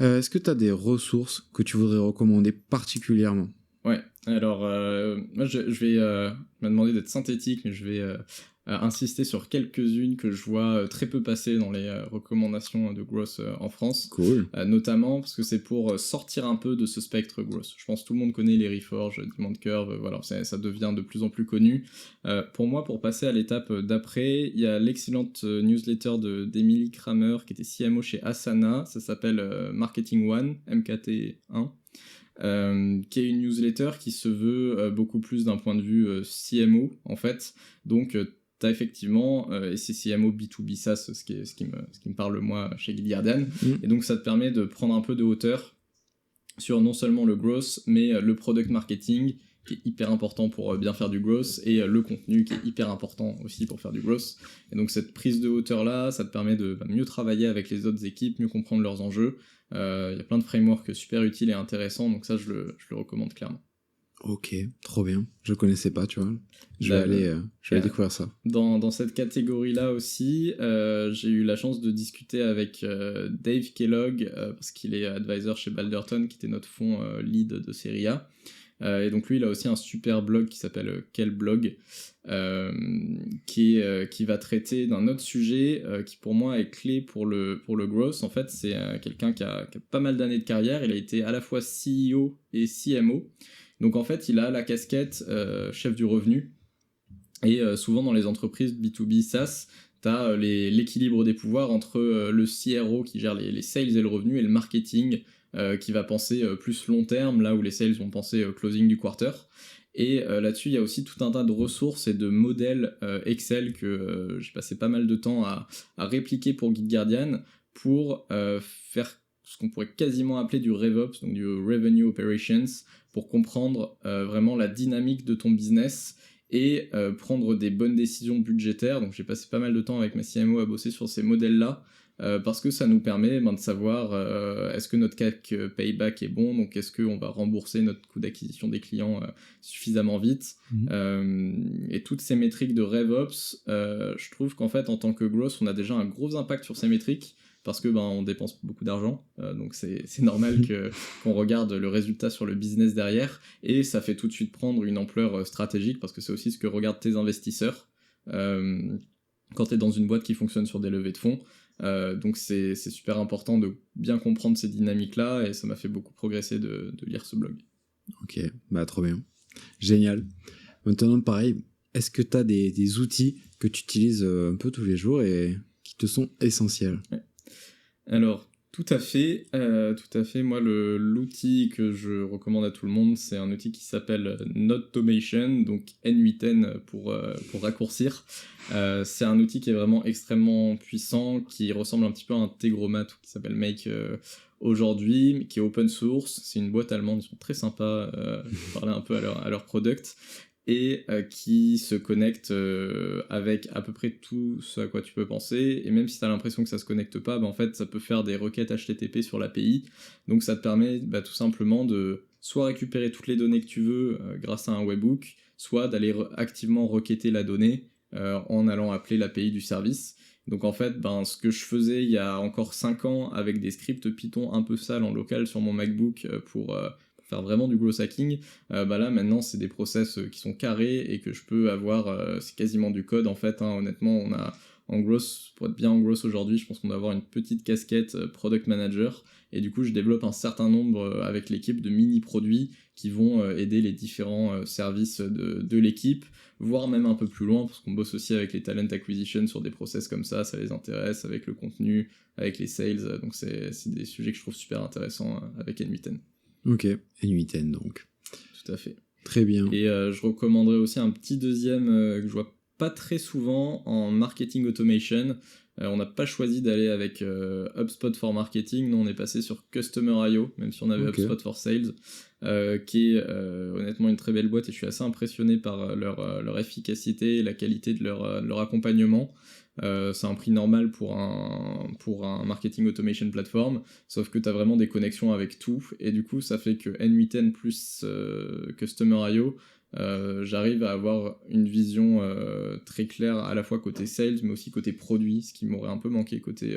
S2: Est-ce que tu as des ressources que tu voudrais recommander particulièrement?
S1: Ouais, alors moi je vais m'a demandé d'être synthétique, mais je vais insister sur quelques-unes que je vois très peu passer dans les recommandations de growth en France.
S2: Cool.
S1: Notamment parce que c'est pour sortir un peu de ce spectre growth. Je pense que tout le monde connaît les Reforge, Demand Curve, voilà, ça devient de plus en plus connu. Pour moi, pour passer à l'étape d'après, il y a l'excellente newsletter d'Emily Kramer, qui était CMO chez Asana, ça s'appelle Marketing One, MKT1. Qui est une newsletter qui se veut beaucoup plus d'un point de vue CMO en fait, donc t'as effectivement, et c'est CMO B2B SaaS, ce qui me parle moi chez GuideGuardian, et donc ça te permet de prendre un peu de hauteur sur non seulement le growth, mais le product marketing qui est hyper important pour bien faire du growth, et le contenu qui est hyper important aussi pour faire du growth. Et donc cette prise de hauteur-là, ça te permet de mieux travailler avec les autres équipes, mieux comprendre leurs enjeux. Il y a plein de frameworks super utiles et intéressants, donc ça je le recommande clairement.
S2: Ok, trop bien. Je connaissais pas, tu vois. Je vais aller découvrir ça.
S1: Dans cette catégorie-là aussi, j'ai eu la chance de discuter avec Dave Kellogg, parce qu'il est advisor chez Balderton, qui était notre fonds lead de Serie A. Et donc lui, il a aussi un super blog qui s'appelle Quel Blog, qui va traiter d'un autre sujet qui pour moi est clé pour le growth. En fait, c'est quelqu'un qui a pas mal d'années de carrière. Il a été à la fois CEO et CMO. Donc en fait, il a la casquette chef du revenu. Et souvent dans les entreprises B2B SaaS, t'as l'équilibre des pouvoirs entre le CRO qui gère les sales et le revenu, et le marketing qui va penser plus long terme, là où les sales vont penser closing du quarter. Et là-dessus, il y a aussi tout un tas de ressources et de modèles Excel que j'ai passé pas mal de temps à répliquer pour GitGuardian pour faire ce qu'on pourrait quasiment appeler du RevOps, donc du Revenue Operations, pour comprendre vraiment la dynamique de ton business et prendre des bonnes décisions budgétaires. Donc j'ai passé pas mal de temps avec ma CMO à bosser sur ces modèles-là, parce que ça nous permet de savoir est-ce que notre CAC payback est bon, donc est-ce qu'on va rembourser notre coût d'acquisition des clients suffisamment vite. Et toutes ces métriques de RevOps, je trouve qu'en fait en tant que growth, on a déjà un gros impact sur ces métriques, parce que on dépense beaucoup d'argent, donc c'est normal qu'on regarde le résultat sur le business derrière, et ça fait tout de suite prendre une ampleur stratégique, parce que c'est aussi ce que regardent tes investisseurs quand tu es dans une boîte qui fonctionne sur des levées de fonds. Donc c'est super important de bien comprendre ces dynamiques-là, et ça m'a fait beaucoup progresser de lire ce blog.
S2: Ok, trop bien. Génial. Maintenant, pareil, est-ce que tu as des outils que tu utilises un peu tous les jours et qui te sont essentiels ?
S1: Ouais. Alors, tout à fait. Moi, l'outil que je recommande à tout le monde, c'est un outil qui s'appelle Notomation, donc N8N pour raccourcir. C'est un outil qui est vraiment extrêmement puissant, qui ressemble un petit peu à un Tegromat qui s'appelle Make aujourd'hui, qui est open source. C'est une boîte allemande, ils sont très sympas. Je parlais un peu à leur product. Et qui se connecte avec à peu près tout ce à quoi tu peux penser, et même si tu as l'impression que ça se connecte pas, en fait ça peut faire des requêtes HTTP sur l'API, donc ça te permet tout simplement de soit récupérer toutes les données que tu veux grâce à un webhook, soit d'aller activement requêter la donnée en allant appeler l'API du service. Donc en fait, ce que je faisais il y a encore 5 ans avec des scripts Python un peu sales en local sur mon MacBook pour faire vraiment du growth hacking, là maintenant c'est des process qui sont carrés et que je peux avoir, c'est quasiment du code en fait, honnêtement. On a en growth, pour être bien en growth aujourd'hui, je pense qu'on doit avoir une petite casquette product manager, et du coup je développe un certain nombre avec l'équipe de mini-produits qui vont aider les différents services de l'équipe, voire même un peu plus loin, parce qu'on bosse aussi avec les talent acquisition sur des process comme ça les intéresse, avec le contenu, avec les sales, donc c'est des sujets que je trouve super intéressants avec N8N.
S2: Ok, N8N donc.
S1: Tout à fait.
S2: Très bien.
S1: Et je recommanderais aussi un petit deuxième que je vois pas très souvent en marketing automation. On n'a pas choisi d'aller avec HubSpot for marketing, nous on est passé sur Customer.io, même si on avait HubSpot for sales, qui est honnêtement une très belle boîte, et je suis assez impressionné par leur efficacité et la qualité de leur accompagnement. C'est un prix normal pour un marketing automation platform, sauf que tu as vraiment des connexions avec tout, et du coup ça fait que N8N plus Customer.io, j'arrive à avoir une vision très claire à la fois côté sales mais aussi côté produit, ce qui m'aurait un peu manqué côté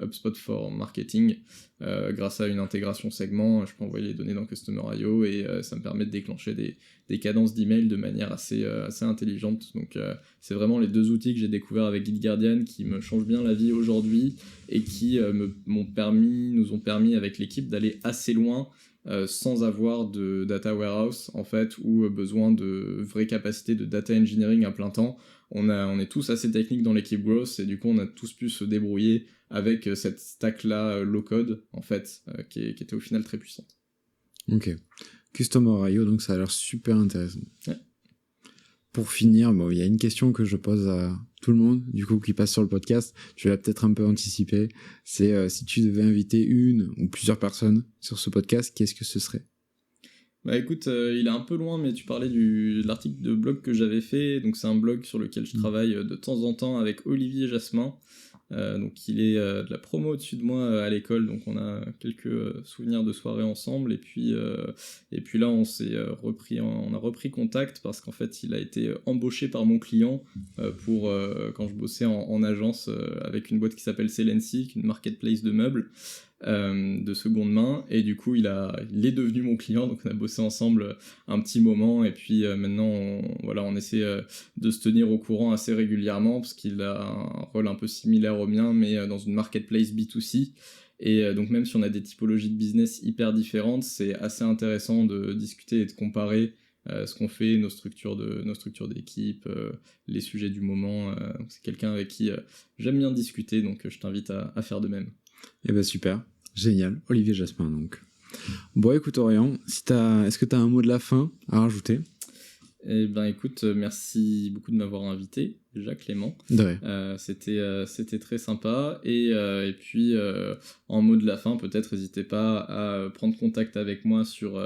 S1: HubSpot for marketing. Grâce à une intégration segment, je peux envoyer les données dans Customer.io, et ça me permet de déclencher des cadences d'email de manière assez intelligente. Donc c'est vraiment les deux outils que j'ai découverts avec GitGuardian qui me changent bien la vie aujourd'hui, et qui nous ont permis avec l'équipe d'aller assez loin sans avoir de data warehouse en fait, ou besoin de vraies capacités de data engineering à plein temps. On est tous assez techniques dans l'équipe growth, et du coup on a tous pu se débrouiller avec cette stack là low code en fait, qui était au final très puissante.
S2: Ok. Customer.io, donc ça a l'air super intéressant.
S1: Ouais.
S2: Pour finir, il y a une question que je pose à tout le monde, du coup, qui passe sur le podcast. Je vais peut-être un peu anticiper. C'est si tu devais inviter une ou plusieurs personnes sur ce podcast, qu'est-ce que ce serait ?
S1: Bah écoute, il est un peu loin, mais tu parlais de l'article de blog que j'avais fait. Donc c'est un blog sur lequel je travaille de temps en temps avec Olivier Jasmin. Donc il est de la promo au-dessus de moi à l'école, donc on a quelques souvenirs de soirées ensemble. Et puis là on a repris contact parce qu'en fait il a été embauché par mon client pour quand je bossais en agence avec une boîte qui s'appelle Celency, une marketplace de meubles. De seconde main, et du coup il est devenu mon client, donc on a bossé ensemble un petit moment, et puis maintenant on essaie de se tenir au courant assez régulièrement parce qu'il a un rôle un peu similaire au mien, mais dans une marketplace B2C, et donc même si on a des typologies de business hyper différentes, c'est assez intéressant de discuter et de comparer ce qu'on fait, nos structures d'équipe, les sujets du moment. C'est quelqu'un avec qui j'aime bien discuter, donc je t'invite à faire de même.
S2: Eh ben super, génial, Olivier Jasmin donc. Bon écoute Orion, est-ce que tu as un mot de la fin à rajouter ?
S1: Eh ben écoute, merci beaucoup de m'avoir invité, déjà Clément.
S2: De rien.
S1: C'était très sympa, et puis en mot de la fin, peut-être n'hésitez pas à prendre contact avec moi sur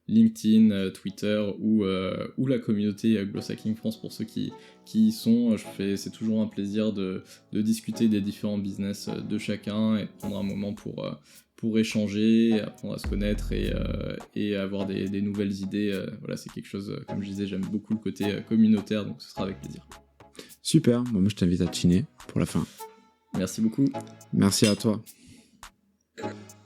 S1: LinkedIn, Twitter ou la communauté Growth Hacking France pour ceux qui y sont. C'est toujours un plaisir de discuter des différents business de chacun et de prendre un moment pour échanger, apprendre à se connaître et avoir des nouvelles idées. Voilà, c'est quelque chose, comme je disais, j'aime beaucoup le côté communautaire, donc ce sera avec plaisir.
S2: Super, bon, moi je t'invite à chiner pour la fin.
S1: Merci beaucoup.
S2: Merci à toi.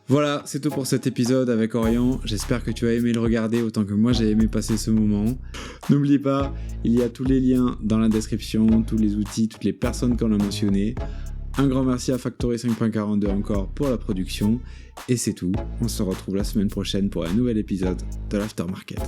S2: Voilà, c'est tout pour cet épisode avec Orion. J'espère que tu as aimé le regarder autant que moi j'ai aimé passer ce moment. N'oublie pas, il y a tous les liens dans la description, tous les outils, toutes les personnes qu'on a mentionnées. Un grand merci à Factory 5.42 encore pour la production. Et c'est tout, on se retrouve la semaine prochaine pour un nouvel épisode de l'Aftermarket.